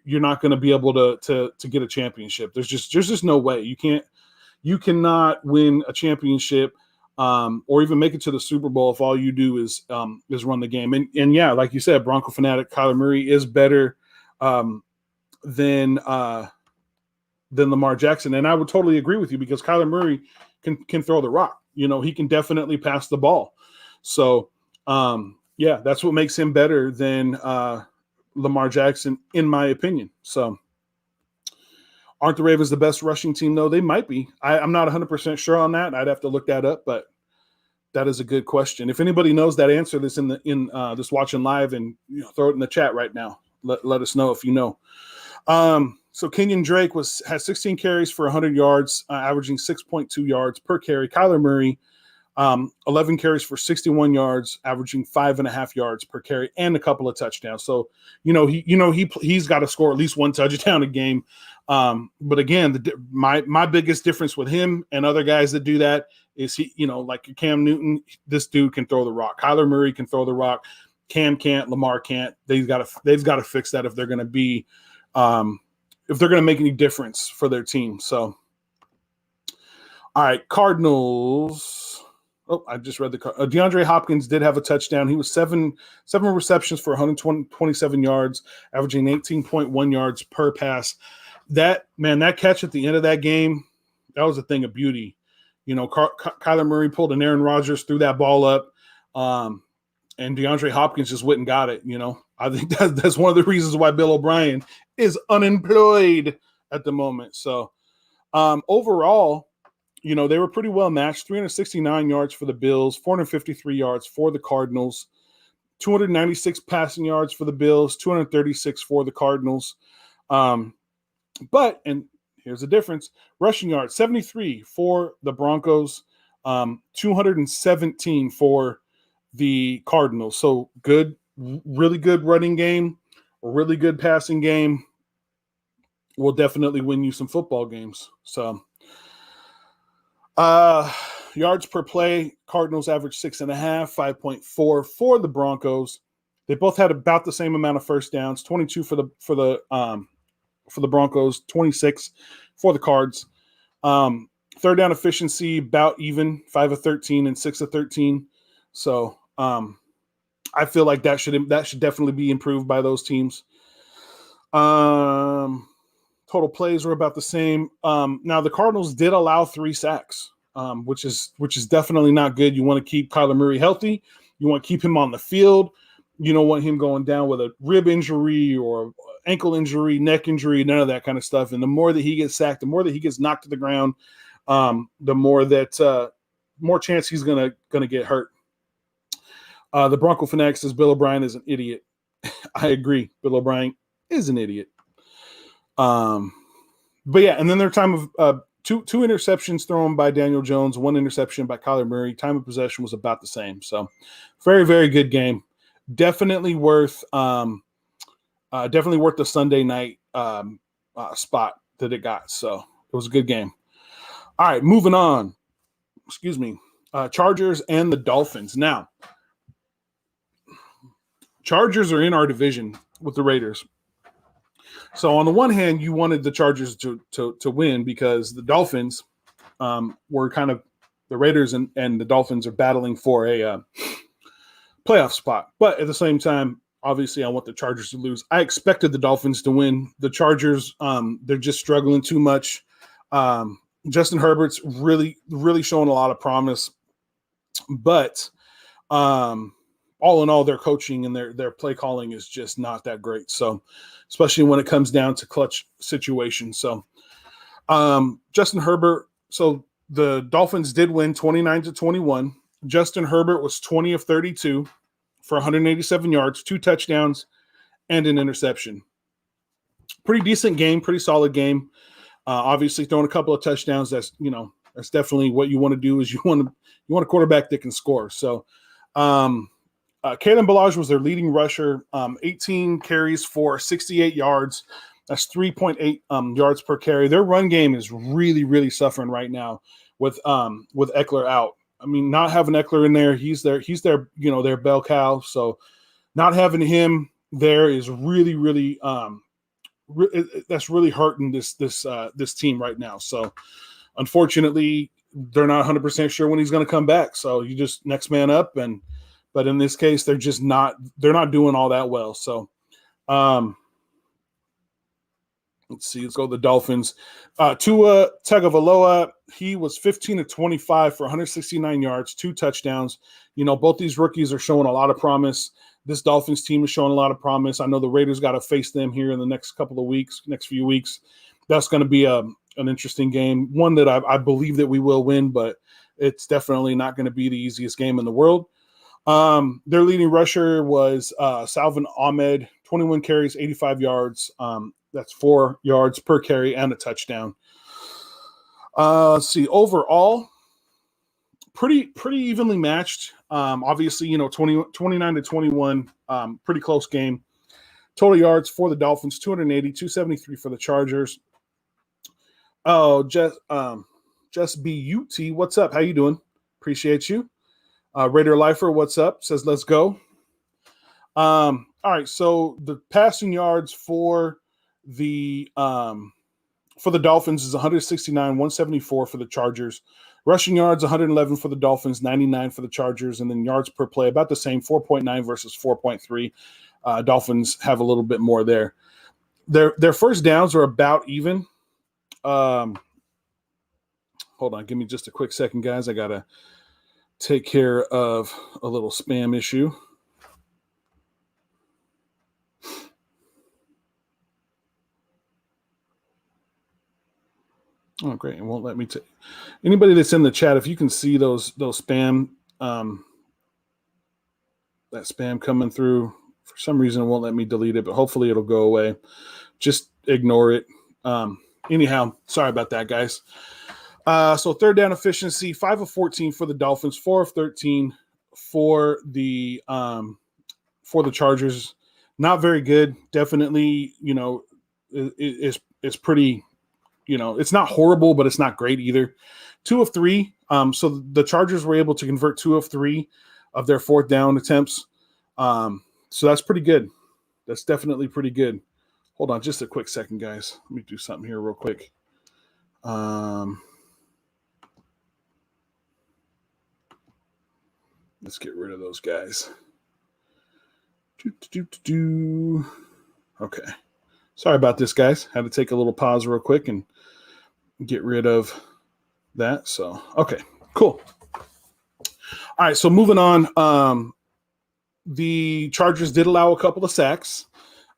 not gonna be able to get a championship. There's just no way. You cannot win a championship or even make it to the Super Bowl if all you do is run the game. And yeah, like you said, Bronco Fanatic, Kyler Murray is better than Lamar Jackson, and I would totally agree with you because Kyler Murray can throw the rock. He can definitely pass the ball. So yeah, that's what makes him better than Lamar Jackson, in my opinion. So, aren't the Ravens the best rushing team, though? They might be. I'm not 100% sure on that. I'd have to look that up, but that is a good question. If anybody knows that answer that's in this watching live, and throw it in the chat right now. Let us know if you know. So Kenyon Drake has 16 carries for 100 yards, averaging 6.2 yards per carry. Kyler Murray, 11 carries for 61 yards, averaging 5.5 yards per carry, and a couple of touchdowns. So, he's got to score at least one touchdown a game. But again, my biggest difference with him and other guys that do that is he, like Cam Newton, this dude can throw the rock. Kyler Murray can throw the rock. Cam can't. Lamar can't. They've got to fix that if they're going to be, if they're going to make any difference for their team. So, all right, Cardinals. Oh, I just read the DeAndre Hopkins did have a touchdown. He was seven receptions for 127 yards, averaging 18.1 yards per pass. That catch at the end of that game, that was a thing of beauty. Kyler Murray pulled an Aaron Rodgers, threw that ball up, and DeAndre Hopkins just went and got it. I think that's one of the reasons why Bill O'Brien is unemployed at the moment. So overall, they were pretty well matched. 369 yards for the Bills, 453 yards for the Cardinals, 296 passing yards for the Bills, 236 for the Cardinals. But here's the difference: rushing yards 73 for the Broncos, 217 for the Cardinals. So good, really good running game, a really good passing game will definitely win you some football games. So yards per play, Cardinals average 6.5, 5.4 for the Broncos. They both had about the same amount of first downs, 22 for the Broncos, 26 for the Cards. Third down efficiency, about even, 5 of 13 and 6 of 13. So I feel like that should definitely be improved by those teams. Total plays were about the same. Now the Cardinals did allow 3 sacks, which is definitely not good. You want to keep Kyler Murray healthy. You want to keep him on the field. You don't want him going down with a rib injury or ankle injury, neck injury, none of that kind of stuff. And the more that he gets sacked, the more that he gets knocked to the ground, the more chance he's gonna get hurt. The Bronco Fanatic says Bill O'Brien is an idiot. I agree. Bill O'Brien is an idiot. But yeah, and then their time of two interceptions thrown by Daniel Jones, 1 interception by Kyler Murray. Time of possession was about the same. So very, very good game. Definitely worth the Sunday night spot that it got. So it was a good game. All right, moving on. Excuse me. Chargers and the Dolphins. Now, Chargers are in our division with the Raiders. So on the one hand, you wanted the Chargers to win because the Dolphins were kind of the Raiders and the Dolphins are battling for a playoff spot. But at the same time, obviously, I want the Chargers to lose. I expected the Dolphins to win. The Chargers, they're just struggling too much. Justin Herbert's really, really showing a lot of promise. But all in all, their coaching and their play calling is just not that great. So, especially when it comes down to clutch situations. So, Justin Herbert. So the Dolphins did win 29-21. Justin Herbert was 20 of 32 for 187 yards, 2 touchdowns, and an interception. Pretty decent game, pretty solid game. Obviously, throwing a couple of touchdowns. That's definitely what you want to do. Is you want a quarterback that can score. So. Kalen Ballage was their leading rusher, 18 carries for 68 yards. That's 3.8 yards per carry. Their run game is really, really suffering right now with Eckler out. I mean, not having Eckler in there, he's their bell cow. So not having him there is really, really that's really hurting this team right now. So unfortunately, they're not 100% sure when he's going to come back. So you just next man up but in this case, they're not doing all that well. So, let's see. Let's go to the Dolphins. Tua Tagovailoa, he was 15 of 25 for 169 yards, 2 touchdowns. Both these rookies are showing a lot of promise. This Dolphins team is showing a lot of promise. I know the Raiders got to face them here in the next few weeks. That's going to be an interesting game. One that I believe that we will win, but it's definitely not going to be the easiest game in the world. Their leading rusher was Salvon Ahmed, 21 carries, 85 yards. That's 4 yards per carry and a touchdown. Let's see. Overall, pretty evenly matched. Obviously, 29-21, pretty close game. Total yards for the Dolphins, 280, 273 for the Chargers. Oh, just BUT. What's up? How you doing? Appreciate you. Raider Lifer, what's up? Says let's go. All right. So the passing yards for the Dolphins is 169, 174 for the Chargers. Rushing yards 111 for the Dolphins, 99 for the Chargers, and then yards per play about the same, 4.9 versus 4.3. Dolphins have a little bit more there. Their first downs are about even. Hold on, give me just a quick second, guys. I gotta take care of a little spam issue. Oh, great! It won't let me take. Anybody that's in the chat, if you can see those spam, that spam coming through, for some reason it won't let me delete it, but hopefully it'll go away. Just ignore it. Anyhow, sorry about that, guys. So third down efficiency, 5 of 14 for the Dolphins, 4 of 13 for the Chargers. Not very good. Definitely, is pretty. It's not horrible, but it's not great either. 2 of 3. So the Chargers were able to convert 2 of 3 of their fourth down attempts. So that's pretty good. That's definitely pretty good. Hold on just a quick second, guys. Let me do something here real quick. Let's get rid of those guys. Okay. Sorry about this, guys. Had to take a little pause real quick and get rid of that. So, okay, cool. All right, so moving on. The Chargers did allow a couple of sacks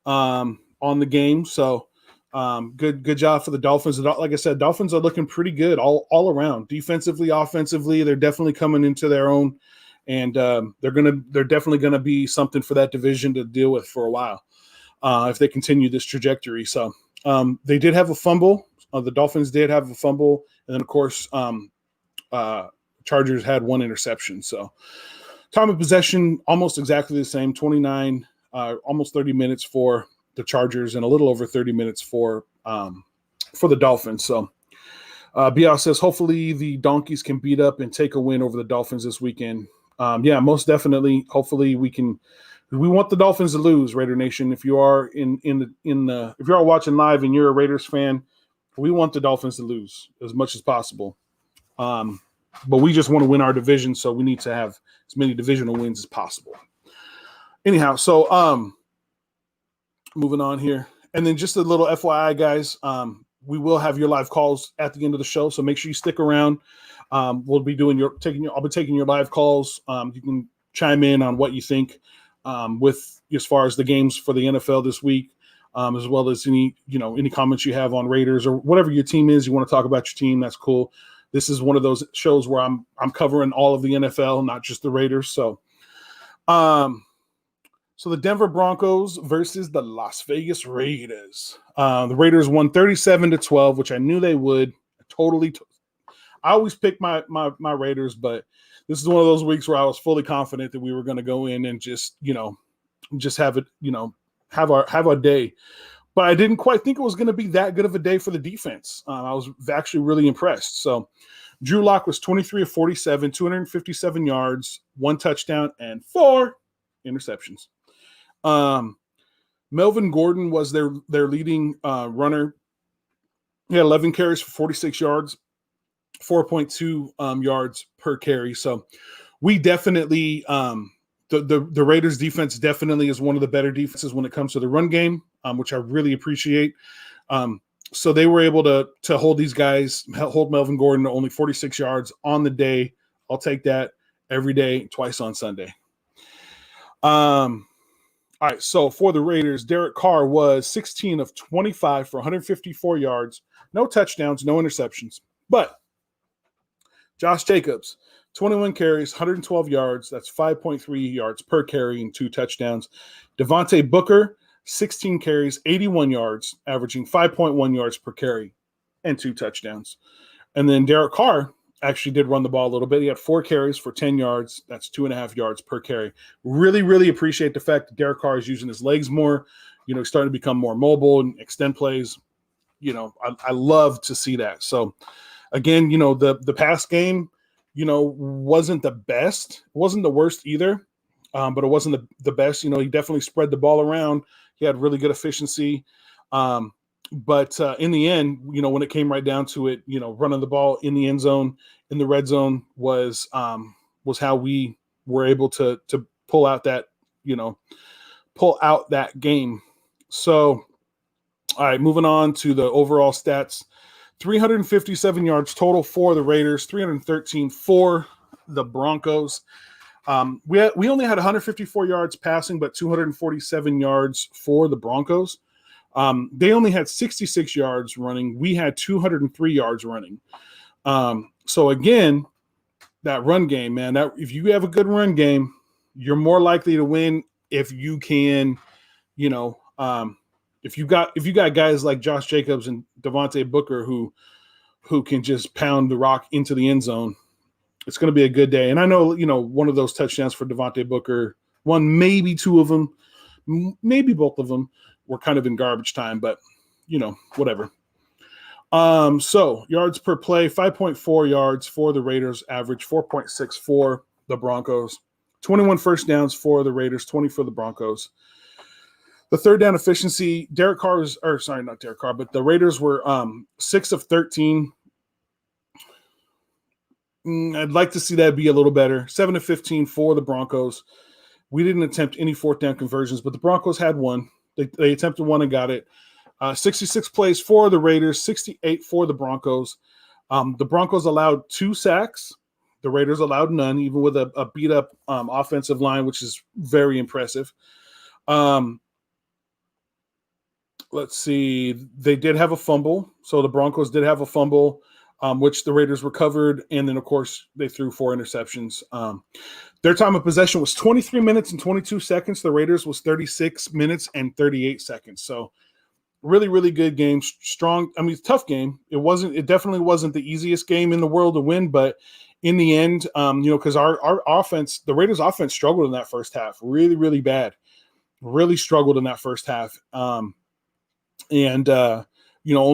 on the game. So, good job for the Dolphins. Like I said, Dolphins are looking pretty good all around. Defensively, offensively, they're definitely coming into their own. And they're definitely gonna be something for that division to deal with for a while if they continue this trajectory. So they did have a fumble. The Dolphins did have a fumble, and then of course Chargers had one interception. So time of possession almost exactly the same, 29, almost 30 minutes for the Chargers, and a little over 30 minutes for the Dolphins. So. Bial says, hopefully the Donkeys can beat up and take a win over the Dolphins this weekend. Yeah, most definitely. Hopefully we can. We want the Dolphins to lose, Raider Nation. If you are if you are watching live and you're a Raiders fan, we want the Dolphins to lose as much as possible. But we just want to win our division, so we need to have as many divisional wins as possible. Anyhow, so moving on here, and then just a little FYI, guys. We will have your live calls at the end of the show, so make sure you stick around. We'll be I'll be taking your live calls. You can chime in on what you think with as far as the games for the NFL this week, as well as any comments you have on Raiders or whatever your team is. You want to talk about your team, that's cool. This is one of those shows where I'm covering all of the NFL, not just the Raiders. So, so the Denver Broncos versus the Las Vegas Raiders. The Raiders won 37-12, which I knew they would. I always pick my Raiders, but this is one of those weeks where I was fully confident that we were going to go in and just have it, have our day. But I didn't quite think it was going to be that good of a day for the defense. I was actually really impressed. So Drew Lock was 23 of 47, 257 yards, 1 touchdown, and 4 interceptions. Melvin Gordon was their leading runner. He had 11 carries for 46 yards, 4.2 yards per carry. So we definitely the Raiders defense definitely is one of the better defenses when it comes to the run game, which I really appreciate. So they were able to hold these guys, hold Melvin Gordon to only 46 yards on the day. I'll take that every day, twice on Sunday. All right, so for the Raiders, Derek Carr was 16 of 25 for 154 yards, no touchdowns, no interceptions. But Josh Jacobs, 21 carries, 112 yards. That's 5.3 yards per carry and 2 touchdowns. Devontae Booker, 16 carries, 81 yards, averaging 5.1 yards per carry and 2 touchdowns. And then Derek Carr actually did run the ball a little bit. He had 4 carries for 10 yards. That's 2.5 yards per carry. Really, really appreciate the fact that Derek Carr is using his legs more, starting to become more mobile and extend plays. I love to see that. So again, the past game, wasn't the best. It wasn't the worst either, but it wasn't the best. He definitely spread the ball around. He had really good efficiency. But in the end, when it came right down to it, running the ball in the end zone, in the red zone was how we were able to pull out that game. So, all right, moving on to the overall stats. 357 yards total for the Raiders, 313 for the Broncos. We only had 154 yards passing, but 247 yards for the Broncos. They only had 66 yards running. We had 203 yards running. So again, that run game, man, if you have a good run game, you're more likely to win if you can, if you got guys like Josh Jacobs and Devontae Booker who can just pound the rock into the end zone, it's going to be a good day. And I know, one of those touchdowns for Devontae Booker, one, maybe two of them, maybe both of them were kind of in garbage time, but whatever. So yards per play, 5.4 yards for the Raiders, average 4.6 for the Broncos, 21 first downs for the Raiders, 20 for the Broncos. The third down efficiency, not Derek Carr, but the Raiders were 6 of 13. I'd like to see that be a little better. 7 of 15 for the Broncos. We didn't attempt any fourth down conversions, but the Broncos had one. They attempted one and got it. 66 plays for the Raiders, 68 for the Broncos. The Broncos allowed 2 sacks. The Raiders allowed none, even with a beat-up offensive line, which is very impressive. Let's see. They did have a fumble. So the Broncos did have a fumble, which the Raiders recovered. And then, of course, they threw 4 interceptions. Their time of possession was 23 minutes and 22 seconds. The Raiders was 36 minutes and 38 seconds. So really, really good game. Strong. I mean, it's a tough game. It definitely wasn't the easiest game in the world to win, but in the end, because our offense, the Raiders offense struggled in that first half. Really, really bad. Really struggled in that first half. Only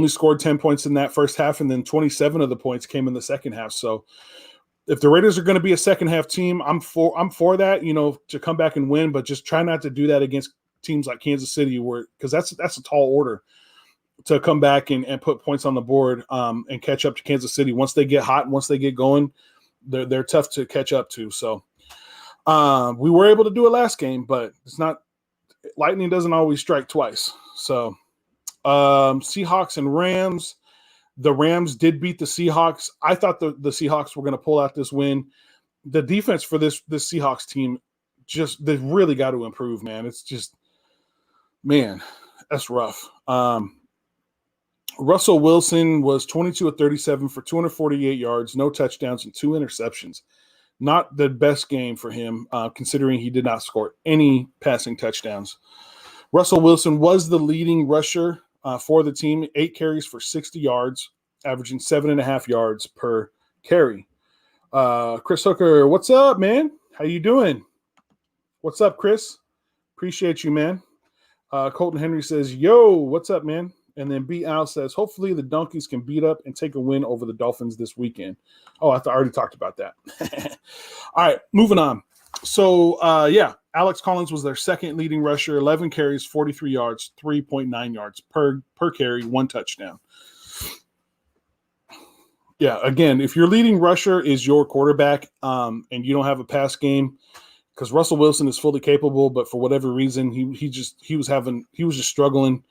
scored 10 points in that first half, and then 27 of the points came in the second half. So if the Raiders are going to be a second half team, I'm for that, to come back and win, but just try not to do that against teams like Kansas City, because that's a tall order to come back and put points on the board and catch up to Kansas City. Once they get hot, once they get going, they're tough to catch up to. So we were able to do it last game, but it's not – lightning doesn't always strike twice. So Seahawks and Rams. The Rams did beat the Seahawks. I thought the Seahawks were going to pull out this win. The defense for this Seahawks team, they've really got to improve, man. It's just, man, that's rough. Russell Wilson was 22 of 37 for 248 yards, no touchdowns, and 2 interceptions. Not the best game for him, considering he did not score any passing touchdowns. Russell Wilson was the leading rusher for the team, 8 carries for 60 yards, averaging 7.5 yards per carry. Chris Hooker, what's up, man? How you doing? What's up, Chris? Appreciate you, man. Colton Henry says, yo, what's up, man? And then B. Al says, hopefully the Donkeys can beat up and take a win over the Dolphins this weekend. Oh, I already talked about that. All right, moving on. So, Alex Collins was their second leading rusher, 11 carries, 43 yards, 3.9 yards per carry, 1 touchdown. Yeah, again, if your leading rusher is your quarterback and you don't have a pass game, because Russell Wilson is fully capable, but for whatever reason, he was just struggling.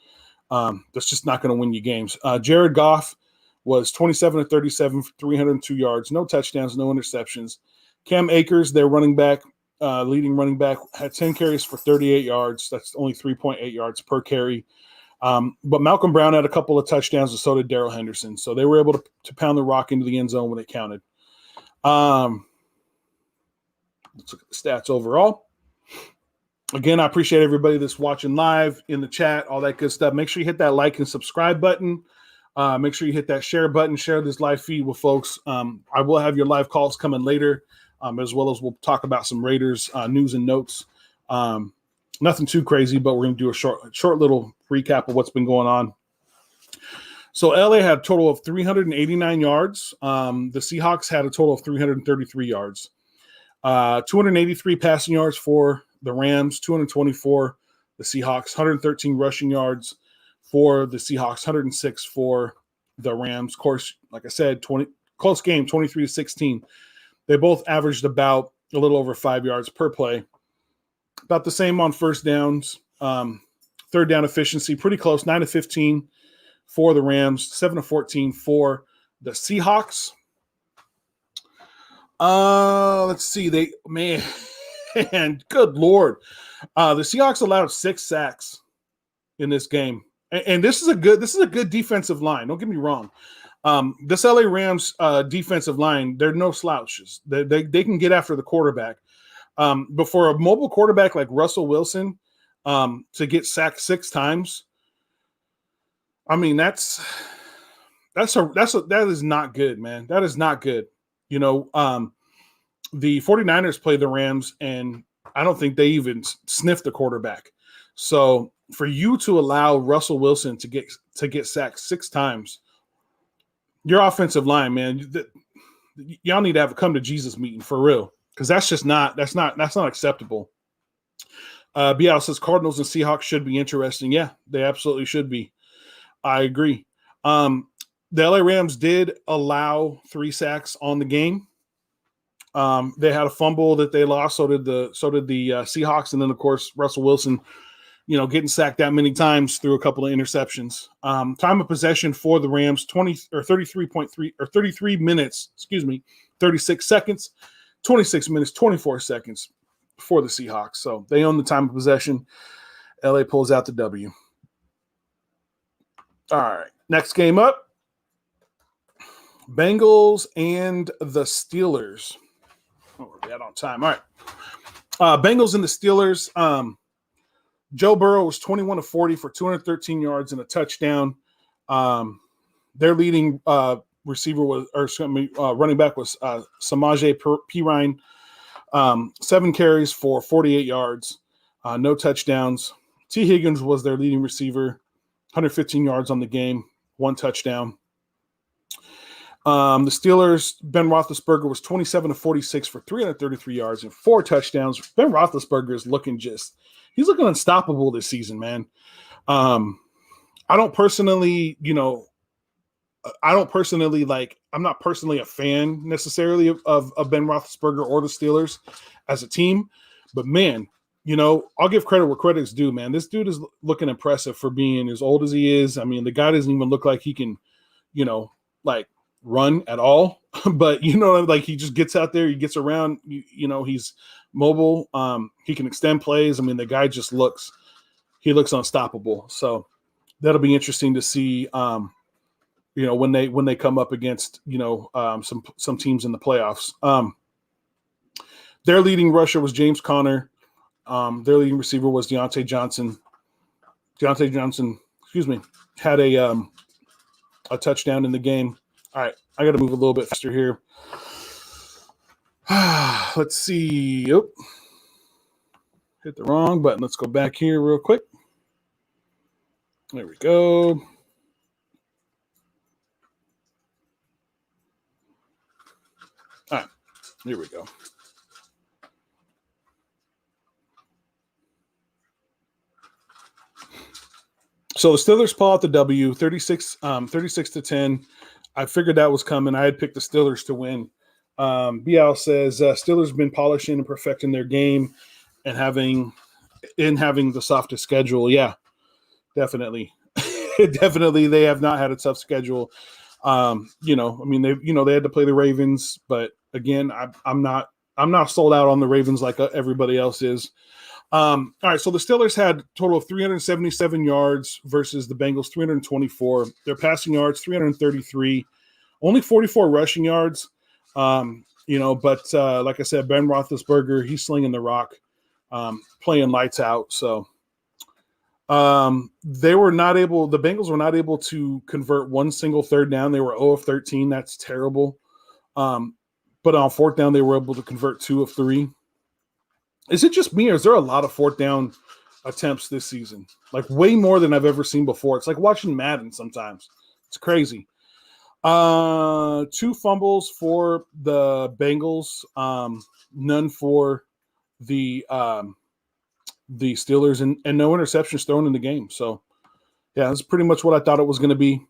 That's just not going to win you games. Jared Goff was 27 of 37 for 302 yards, no touchdowns, no interceptions. Cam Akers, their running back, leading running back, had 10 carries for 38 yards. That's only 3.8 yards per carry. But Malcolm Brown had a couple of touchdowns, and so did Darrell Henderson. So they were able to pound the rock into the end zone when it counted. Let's look at the stats overall. Again, I appreciate everybody that's watching live in the chat, all that good stuff. Make sure you hit that like and subscribe button. Make sure you hit that share button, share this live feed with folks. I will have your live calls coming later, as well as we'll talk about some Raiders news and notes. Nothing too crazy, but we're going to do a short little recap of what's been going on. So LA had a total of 389 yards. The Seahawks had a total of 333 yards. 283 passing yards for the Rams, 224 the Seahawks, 113 rushing yards for the Seahawks, 106 for the Rams. Of course, like I said, close game, 23-16. They both averaged about a little over 5 yards per play. About the same on first downs. Third down efficiency, pretty close, 9-15 for the Rams, 7-14 for the Seahawks. Let's see. Man, good Lord. The Seahawks allowed 6 sacks in this game. And this is a good defensive line. Don't get me wrong. This LA Rams defensive line, they're no slouches. They can get after the quarterback. But for a mobile quarterback like Russell Wilson to get sacked 6 times, I mean, that is not good, man. That is not good. You know, the 49ers played the Rams, and I don't think they even sniffed the quarterback. So for you to allow Russell Wilson to get sacked 6 times, your offensive line, man, y'all need to have a come to Jesus meeting for real, because that's not acceptable. Bial says Cardinals and Seahawks should be interesting. Yeah, they absolutely should be. I agree. The LA Rams did allow 3 sacks on the game. They had a fumble that they lost. So did the Seahawks, and then of course Russell Wilson, getting sacked that many times through a couple of interceptions. Time of possession for the Rams 33 minutes. 36 seconds. 26 minutes 24 seconds for the Seahawks. So they own the time of possession. LA pulls out the W. All right, next game up. Bengals and the Steelers. Oh, we're dead on time. All right. Bengals and the Steelers. Joe Burrow was 21-40 for 213 yards and a touchdown. Their leading running back was Samaje Perine. 7 carries for 48 yards, no touchdowns. T. Higgins was their leading receiver, 115 yards on the game, 1 touchdown. The Steelers, Ben Roethlisberger was 27-46 for 333 yards and 4 touchdowns. Ben Roethlisberger is he's looking unstoppable this season, man. I'm not personally a fan necessarily of Ben Roethlisberger or the Steelers as a team, but man, I'll give credit where credit's due, man. This dude is looking impressive for being as old as he is. I mean, the guy doesn't even look like he can, run at all, but he just gets out there, he gets around, he's mobile. He can extend plays. I mean, the guy just looks unstoppable. So that'll be interesting to see, when they come up against, some teams in the playoffs. Their leading rusher was James Conner. Their leading receiver was Deontay Johnson. Deontay Johnson, had a touchdown in the game. All right, I got to move a little bit faster here. Let's see. Oh, hit the wrong button. Let's go back here real quick. There we go. All right, here we go. So the Steelers pull out the W, 36-10. I figured that was coming. I had picked the Steelers to win. Bial says Steelers have been polishing and perfecting their game and having the softest schedule. Yeah, definitely. Definitely they have not had a tough schedule. They had to play the Ravens, but again, I'm not sold out on the Ravens like everybody else is. All right, so the Steelers had a total of 377 yards versus the Bengals 324. Their passing yards 333, only 44 rushing yards. But like I said, Ben Roethlisberger, he's slinging the rock, playing lights out. So the Bengals were not able to convert one single third down. They were 0 of 13. That's terrible. But on fourth down, they were able to convert 2 of 3. Is it just me, or is there a lot of fourth down attempts this season? Like way more than I've ever seen before. It's like watching Madden sometimes. It's crazy. 2 fumbles for the Bengals, none for the Steelers, and no interceptions thrown in the game. So, yeah, that's pretty much what I thought it was going to be.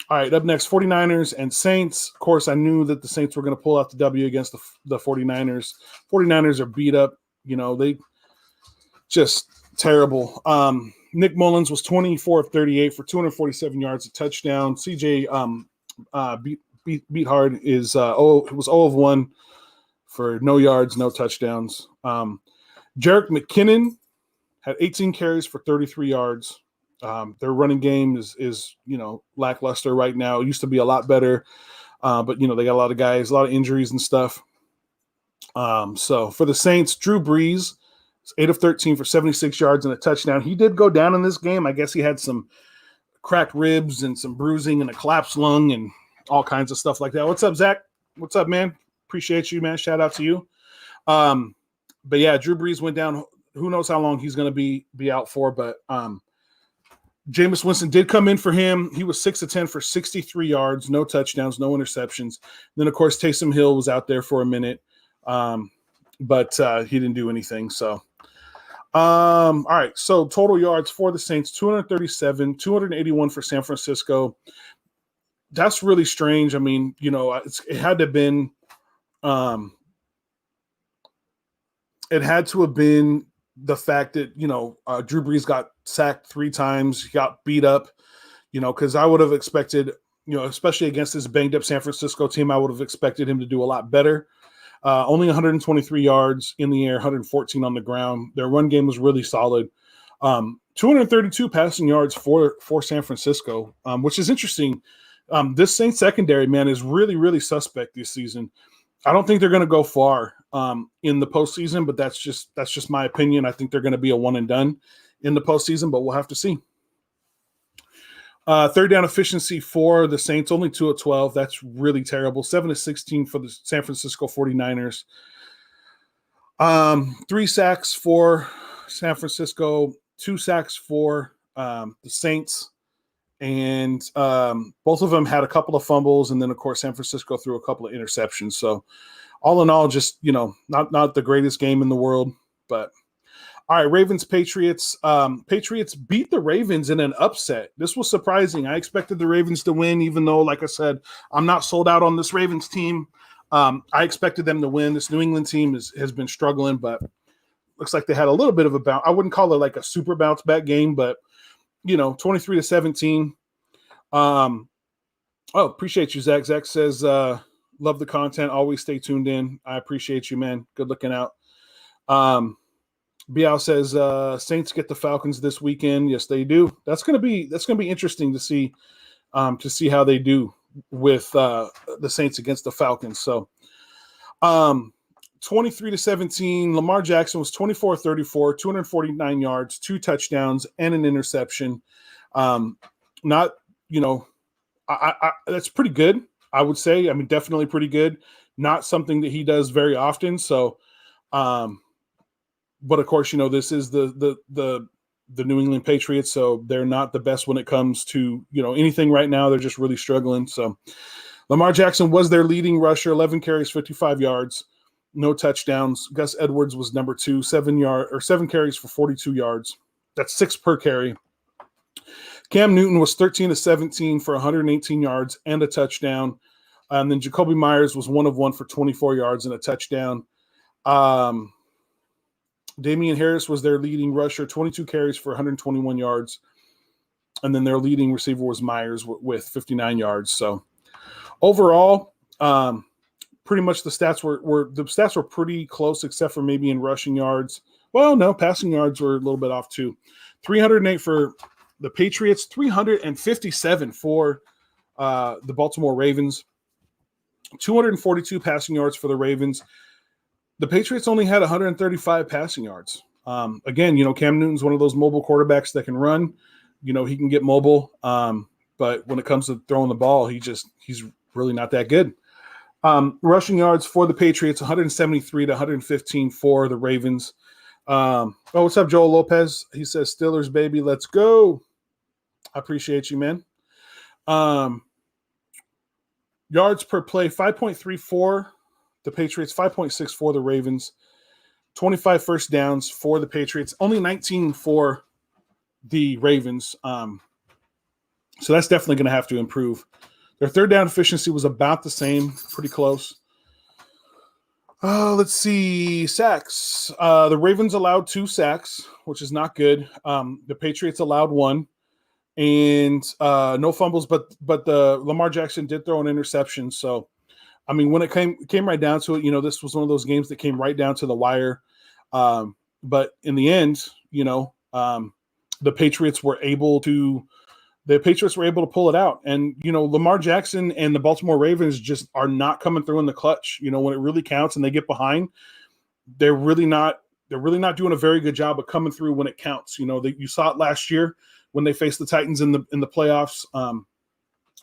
All right, up next, 49ers and Saints. Of course, I knew that the Saints were going to pull out the W against the 49ers. 49ers are beat up. They just terrible. Nick Mullins was 24 of 38 for 247 yards, a touchdown. CJ Beathard was 0 of 1 for no yards, no touchdowns. Jerick McKinnon had 18 carries for 33 yards. Their running game is lackluster right now. It used to be a lot better, but they got a lot of guys, a lot of injuries and stuff. So for the Saints, Drew Brees, 8 of 13 for 76 yards and a touchdown. He did go down in this game. I guess he had some cracked ribs and some bruising and a collapsed lung and all kinds of stuff like that. What's up, Zach? What's up, man? Appreciate you, man. Shout out to you. But yeah, Drew Brees went down. Who knows how long he's going to be out for, but Jameis Winston did come in for him. He was 6 of 10 for 63 yards, no touchdowns, no interceptions. Then, of course, Taysom Hill was out there for a minute, but he didn't do anything. So, all right. So, total yards for the Saints, 237, 281 for San Francisco. That's really strange. I mean, it had to have been it had to have been the fact that, Drew Brees got sacked 3 times, he got beat up, because I would have expected, especially against this banged up San Francisco team, I would have expected him to do a lot better. Only 123 yards in the air, 114 on the ground. Their run game was really solid. 232 passing yards for San Francisco, which is interesting. This Saints secondary, man, is really, really suspect this season. I don't think they're going to go far in the postseason, but that's just my opinion. I think they're going to be a one and done in the postseason, but we'll have to see. Third down efficiency for the Saints, only 2 of 12. That's really terrible. 7 of 16 for the San Francisco 49ers. 3 sacks for San Francisco, 2 sacks for the Saints. And both of them had a couple of fumbles, and then, of course, San Francisco threw a couple of interceptions. So, all in all, just, not the greatest game in the world. But, all right, Ravens-Patriots. Patriots beat the Ravens in an upset. This was surprising. I expected the Ravens to win, even though, like I said, I'm not sold out on this Ravens team. I expected them to win. This New England team has been struggling, but looks like they had a little bit of a bounce. I wouldn't call it like a super bounce-back game, but 23-17. Appreciate you, Zach. Zach says, love the content. Always stay tuned in. I appreciate you, man. Good looking out. Bial says, Saints get the Falcons this weekend. Yes, they do. That's going to be interesting to see how they do with the Saints against the Falcons. So, 23-17, Lamar Jackson was 24-34, 249 yards, 2 touchdowns, and an interception. That's pretty good, I would say. I mean, definitely pretty good. Not something that he does very often. So, but of course, this is the New England Patriots, so they're not the best when it comes to, anything right now. They're just really struggling. So, Lamar Jackson was their leading rusher, 11 carries, 55 yards. No touchdowns. Gus Edwards was number 2, 7 carries for 42 yards. That's 6 per carry. Cam Newton was 13 of 17 for 118 yards and a touchdown. And then Jacoby Myers was 1 of 1 for 24 yards and a touchdown. Damian Harris was their leading rusher, 22 carries for 121 yards. And then their leading receiver was Myers with 59 yards. So overall, pretty much the stats were pretty close, except for maybe in rushing yards. Well, no, passing yards were a little bit off too. 308 for the Patriots, 357 for the Baltimore Ravens, 242 passing yards for the Ravens. The Patriots only had 135 passing yards. Again, Cam Newton's one of those mobile quarterbacks that can run. He can get mobile, but when it comes to throwing the ball, he's really not that good. Rushing yards for the Patriots, 173 to 115 for the Ravens. What's up, Joel Lopez? He says, Steelers, baby, let's go. I appreciate you, man. Yards per play, 5.34 the Patriots, 5.64 the Ravens, 25 first downs for the Patriots, only 19 for the Ravens. So that's definitely going to have to improve. Their third down efficiency was about the same, pretty close. Let's see. Sacks. The Ravens allowed 2 sacks, which is not good. The Patriots allowed 1. And no fumbles, but the Lamar Jackson did throw an interception. So, I mean, when it came right down to it, this was one of those games that came right down to the wire. But in the end, the Patriots were able to pull it out. And, Lamar Jackson and the Baltimore Ravens just are not coming through in the clutch. When it really counts and they get behind, they're really not doing a very good job of coming through when it counts. You saw it last year when they faced the Titans in the playoffs.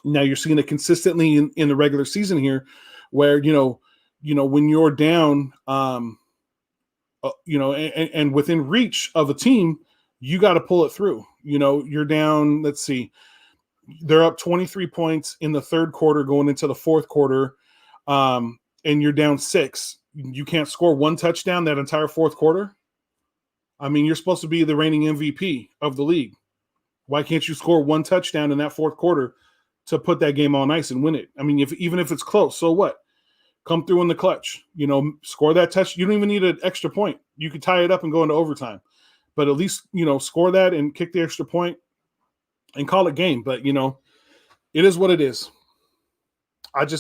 Now you're seeing it consistently in the regular season here, where when you're down, and within reach of a team, you got to pull it through. You're down. Let's see, they're up 23 points in the third quarter going into the fourth quarter, and you're down 6. You can't score 1 touchdown that entire fourth quarter. I mean, you're supposed to be the reigning MVP of the league. Why can't you score 1 touchdown in that fourth quarter to put that game on ice and win it? I mean, even if it's close, so what? Come through in the clutch, score that touch. You don't even need an extra point. You could tie it up and go into overtime, but at least, score that and kick the extra point and call it game. But, it is what it is.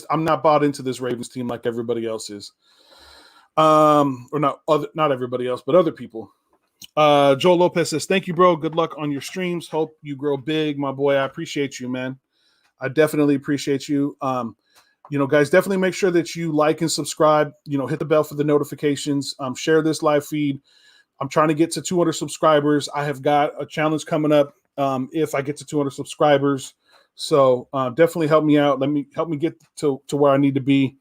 I'm not bought into this Ravens team like everybody else is. Or not everybody else, but other people. Joel Lopez says, thank you, bro. Good luck on your streams. Hope you grow big, my boy. I appreciate you, man. I definitely appreciate you. Guys, definitely make sure that you like and subscribe, hit the bell for the notifications, share this live feed. I'm trying to get to 200 subscribers. I have got a challenge coming up. If I get to 200 subscribers. So definitely help me out. Help me get to where I need to be.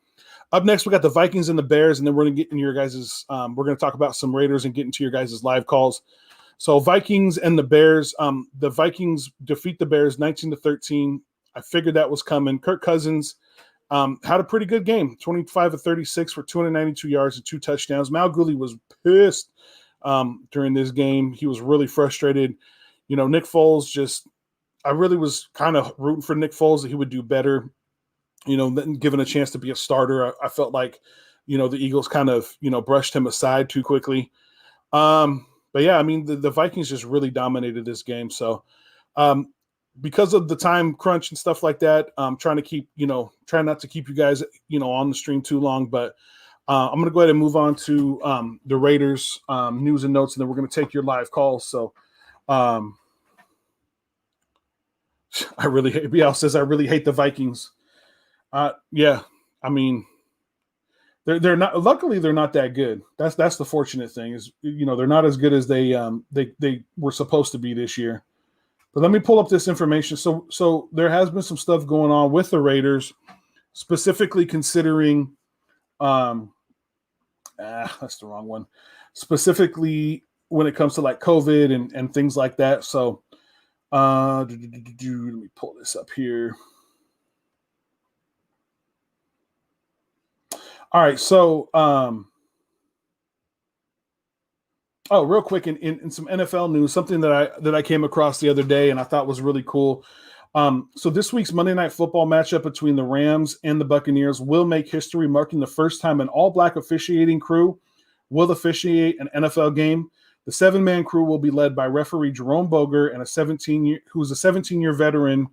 Up next, we got the Vikings and the Bears, and then we're going to get into your guys'. We're going to talk about some Raiders and get into your guys' live calls. So Vikings and the Bears. The Vikings defeat the Bears 19-13. I figured that was coming. Kirk Cousins had a pretty good game, 25 of 36 for 292 yards and 2 touchdowns. Mal Gooley was pissed during this game. He was really frustrated. Nick Foles I really was kind of rooting for Nick Foles that he would do better. Given a chance to be a starter, I felt like, the Eagles kind of, brushed him aside too quickly. But yeah, I mean, the Vikings just really dominated this game. So because of the time crunch and stuff like that, I'm trying not to keep you guys, on the stream too long, but I'm going to go ahead and move on to the Raiders news and notes, and then we're going to take your live calls. So Bial says, I really hate the Vikings. Yeah, I mean, they're not. Luckily, they're not that good. That's the fortunate thing is, they're not as good as they were supposed to be this year. But let me pull up this information. So there has been some stuff going on with the Raiders, specifically considering, that's the wrong one. Specifically when it comes to like COVID and things like that. So let me pull this up here. All right, so real quick in some NFL news, something that I came across the other day and I thought was really cool. So this week's Monday Night Football matchup between the Rams and the Buccaneers will make history, marking the first time an all-black officiating crew will officiate an NFL game. The 7-man crew will be led by referee Jerome Boger and who's a 17-year veteran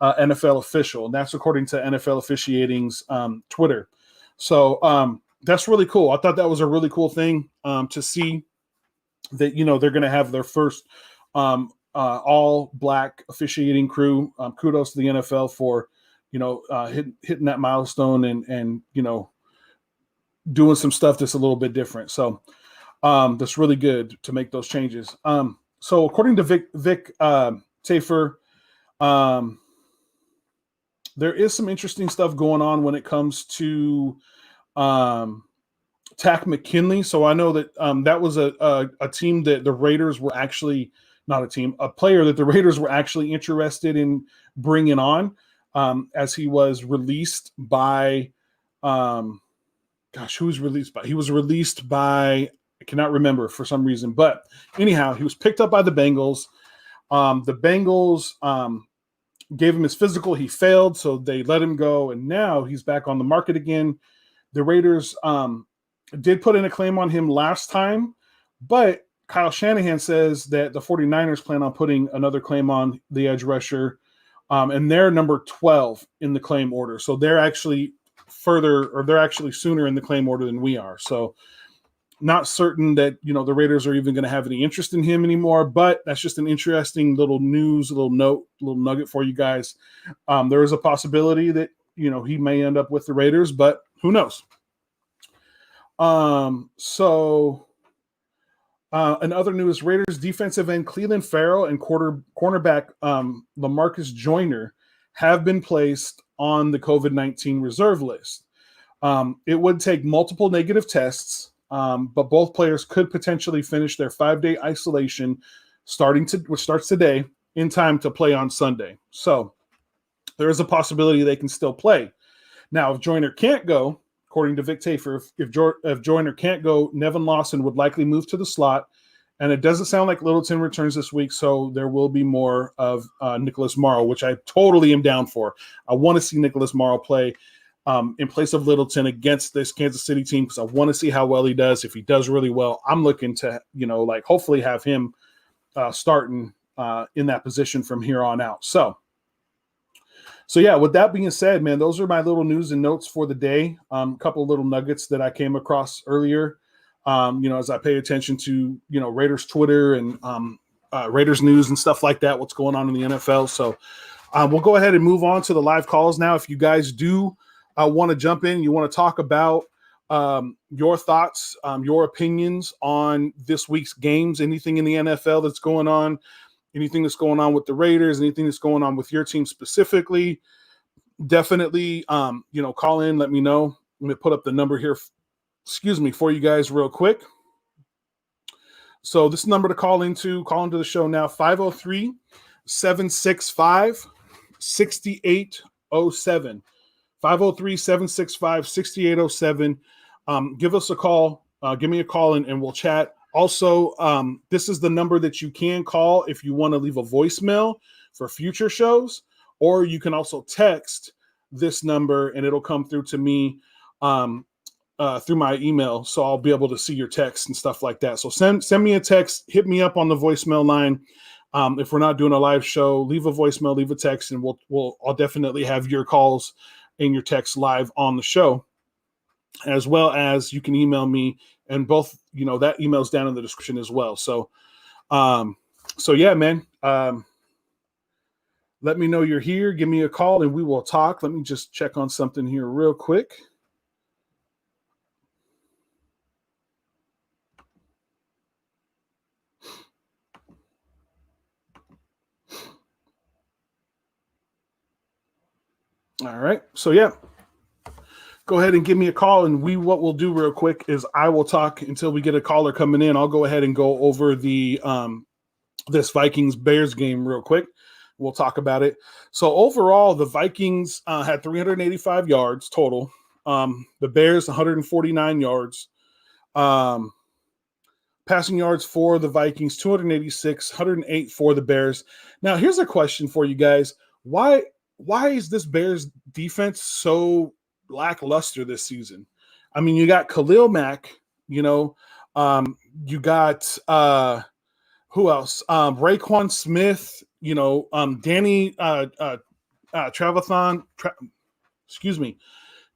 NFL official, and that's according to NFL Officiating's Twitter. So that's really cool. I thought that was a really cool thing to see that, they're going to have their first all black officiating crew. Kudos to the NFL for, hitting that milestone and doing some stuff that's a little bit different. So that's really good to make those changes. So according to Vic Tafur, there is some interesting stuff going on when it comes to Takk McKinley. So I know that that was a team that the Raiders were actually a player that the Raiders were actually interested in bringing on. as he was released by, who was released by? He was released by, I cannot remember for some reason. But anyhow, he was picked up by the Bengals. The Bengals gave him his physical. He failed, so they let him go. And now he's back on the market again. The Raiders did put in a claim on him last time, but Kyle Shanahan says that the 49ers plan on putting another claim on the edge rusher, and they're number 12 in the claim order. So they're actually sooner in the claim order than we are. So not certain that, the Raiders are even going to have any interest in him anymore, but that's just an interesting little news, little nugget for you guys. There is a possibility that, he may end up with the Raiders, but who knows? In other news, Raiders defensive end Clelin Ferrell and cornerback LaMarcus Joyner have been placed on the COVID-19 reserve list. It would take multiple negative tests, but both players could potentially finish their 5-day isolation which starts today, in time to play on Sunday. So there is a possibility they can still play. Now, if Joyner can't go, according to Vic Tafur, if Joyner can't go, Nevin Lawson would likely move to the slot. And it doesn't sound like Littleton returns this week, so there will be more of Nicholas Morrow, which I totally am down for. I want to see Nicholas Morrow play in place of Littleton against this Kansas City team because I want to see how well he does. If he does really well, I'm looking to, hopefully have him starting in that position from here on out. So yeah, with that being said, man, those are my little news and notes for the day. A couple of little nuggets that I came across earlier, as I pay attention to, Raiders Twitter and Raiders news and stuff like that, what's going on in the NFL. So we'll go ahead and move on to the live calls now. If you guys do want to jump in, you want to talk about your thoughts, your opinions on this week's games, anything in the NFL that's going on, anything that's going on with the Raiders, anything that's going on with your team specifically, definitely, call in, let me know. Let me put up the number here, for you guys real quick. So this number to call into the show now, 503-765-6807. 503-765-6807. Give us a call. Give me a call and we'll chat. Also, this is the number that you can call if you want to leave a voicemail for future shows, or you can also text this number and it'll come through to me through my email. So I'll be able to see your text and stuff like that. So send me a text, hit me up on the voicemail line. If we're not doing a live show, leave a voicemail, leave a text, and I'll definitely have your calls and your texts live on the show, as well as you can email me, and both, that email's down in the description as well. So yeah, man, let me know you're here. Give me a call and we will talk. Let me just check on something here real quick. All right. So yeah, go ahead and give me a call, and what we'll do real quick is I will talk until we get a caller coming in. I'll go ahead and go over the this Vikings-Bears game real quick. We'll talk about it. So overall, the Vikings had 385 yards total. The Bears 149 yards. Passing yards for the Vikings 286, 108 for the Bears. Now here's a question for you guys: Why is this Bears defense so lackluster this season? I mean, you got Khalil Mack, you got who else? Raekwon Smith, Danny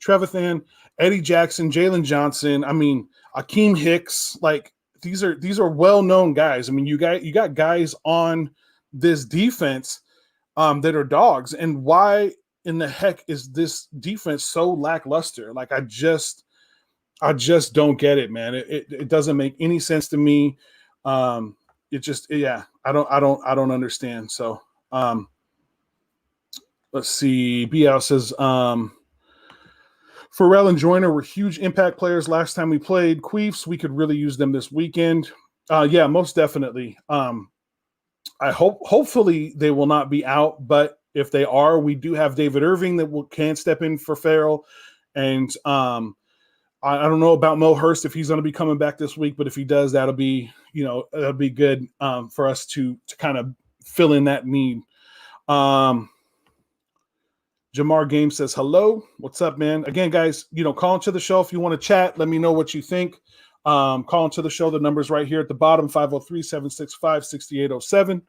Trevathan, Eddie Jackson, Jalen Johnson. I mean, Akeem Hicks. Like these are well-known guys. I mean, you got guys on this defense that are dogs. And why in the heck is this defense so lackluster? Like I just don't get it, man. It doesn't make any sense to me. I don't understand. So let's see. BL says Ferrell and Joyner were huge impact players last time we played. Queefs, we could really use them this weekend. Yeah, most definitely. Hopefully they will not be out, but If they are, we do have David Irving that can step in for Farrell. And I don't know about Mo Hurst if he's going to be coming back this week, but if he does, that'll be good for us to kind of fill in that need. Jamar Game says, hello. What's up, man? Again, guys, call into the show if you want to chat. Let me know what you think. Call into the show. The number's right here at the bottom, 503-765-6807.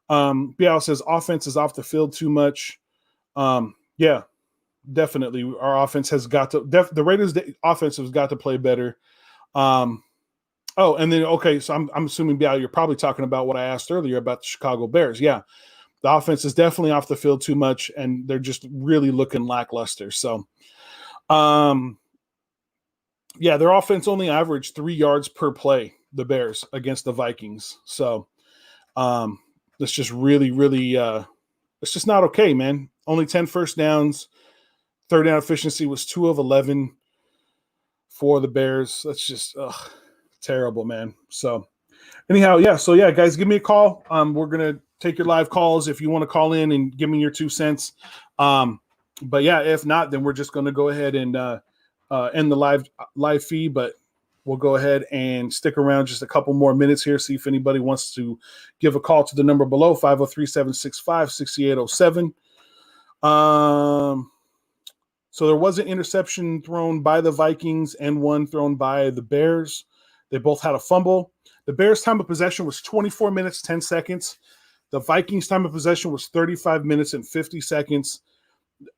Bial says, offense is off the field too much. Yeah, definitely. Our offense has got to the Raiders' offense has got to play better. And then, okay, so I'm assuming, Bial, you're probably talking about what I asked earlier about the Chicago Bears. Yeah. The offense is definitely off the field too much, and they're just really looking lackluster. So, their offense only averaged 3 yards per play, the Bears, against the Vikings. So, that's just really, really it's just not okay, man. Only 10 first downs. Third down efficiency was 2 of 11 for the Bears. That's just terrible, man. So, anyhow, yeah. So, yeah, guys, give me a call. We're going to take your live calls if you want to call in and give me your 2 cents. But yeah, if not, then we're just going to go ahead and end the live feed. But we'll go ahead and stick around just a couple more minutes here, see if anybody wants to give a call to the number below, 503-765-6807. So there was an interception thrown by the Vikings and one thrown by the Bears. They both had a fumble. The Bears' time of possession was 24 minutes, 10 seconds. The Vikings' time of possession was 35 minutes and 50 seconds.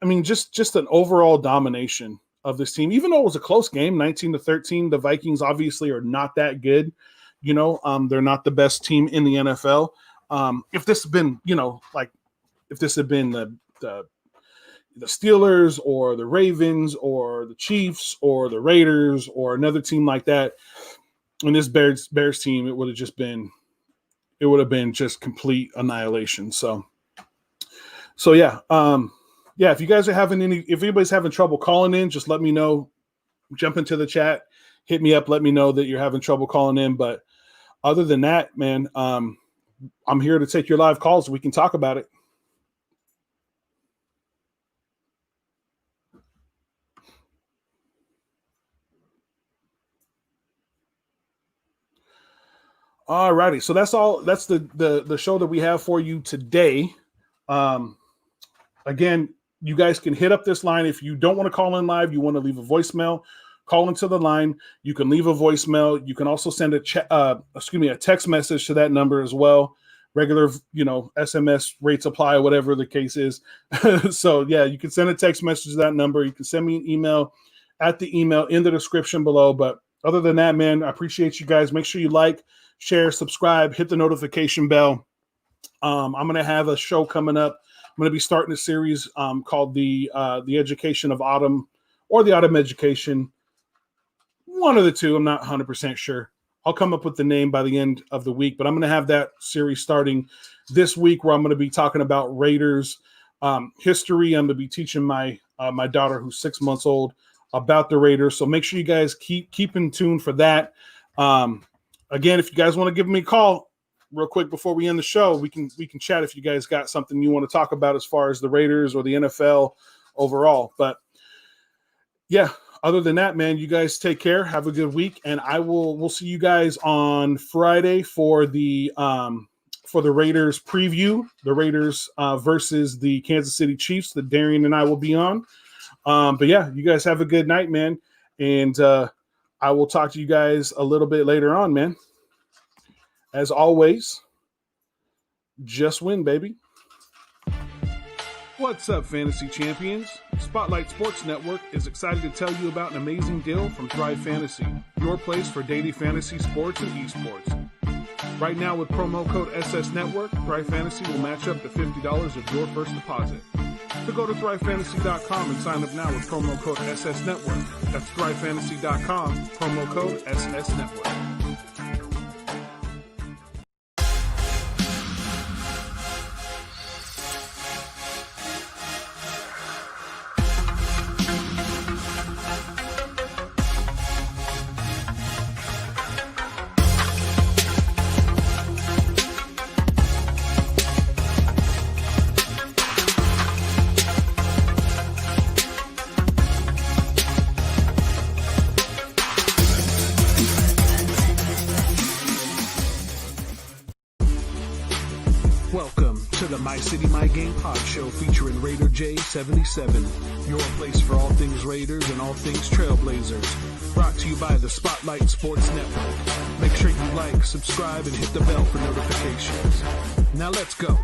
I mean, just an overall domination of this team. Even though it was a close game, 19-13, the Vikings obviously are not that good. They're not the best team in the NFL. If this had been, if this had been the Steelers or the Ravens or the Chiefs or the Raiders or another team like that, and this Bears team, it would have been just complete annihilation. So yeah. If you guys are if anybody's having trouble calling in, just let me know. Jump into the chat, hit me up, let me know that you're having trouble calling in. But other than that, man, I'm here to take your live calls. We can talk about it. All righty. So that's all. That's the show that we have for you today. Again, you guys can hit up this line. If you don't want to call in live, you want to leave a voicemail, call into the line. You can leave a voicemail. You can also send a text message to that number as well. Regular, SMS rates apply, whatever the case is. So yeah, you can send a text message to that number. You can send me an email at the email in the description below. But other than that, man, I appreciate you guys. Make sure you like, share, subscribe, hit the notification bell. I'm going to have a show coming up. I'm going to be starting a series called the Education of Autumn, or the Autumn Education. One of the two. I'm not 100% sure. I'll come up with the name by the end of the week, but I'm going to have that series starting this week, where I'm going to be talking about Raiders history. I'm going to be teaching my daughter, who's 6 months old, about the Raiders. So make sure you guys keep in tune for that. Again, if you guys want to give me a call real quick before we end the show, we can chat if you guys got something you want to talk about as far as the Raiders or the NFL overall. But yeah, other than that, man, you guys take care. Have a good week, and we'll see you guys on Friday for the Raiders preview, the Raiders versus the Kansas City Chiefs that Darian and I will be on. But yeah, you guys have a good night, man, and I will talk to you guys a little bit later on, man. As always, just win, baby. What's up, fantasy champions? Spotlight Sports Network is excited to tell you about an amazing deal from Thrive Fantasy, your place for daily fantasy sports and esports. Right now, with promo code SS Network, Thrive Fantasy will match up to $50 of your first deposit. So go to thrivefantasy.com and sign up now with promo code SS Network. That's thrivefantasy.com, promo code SS Network. Welcome to the My City, My Game pod show featuring Raider J77, your place for all things Raiders and all things Trailblazers. Brought to you by the Spotlight Sports Network. Make sure you like, subscribe, and hit the bell for notifications. Now let's go.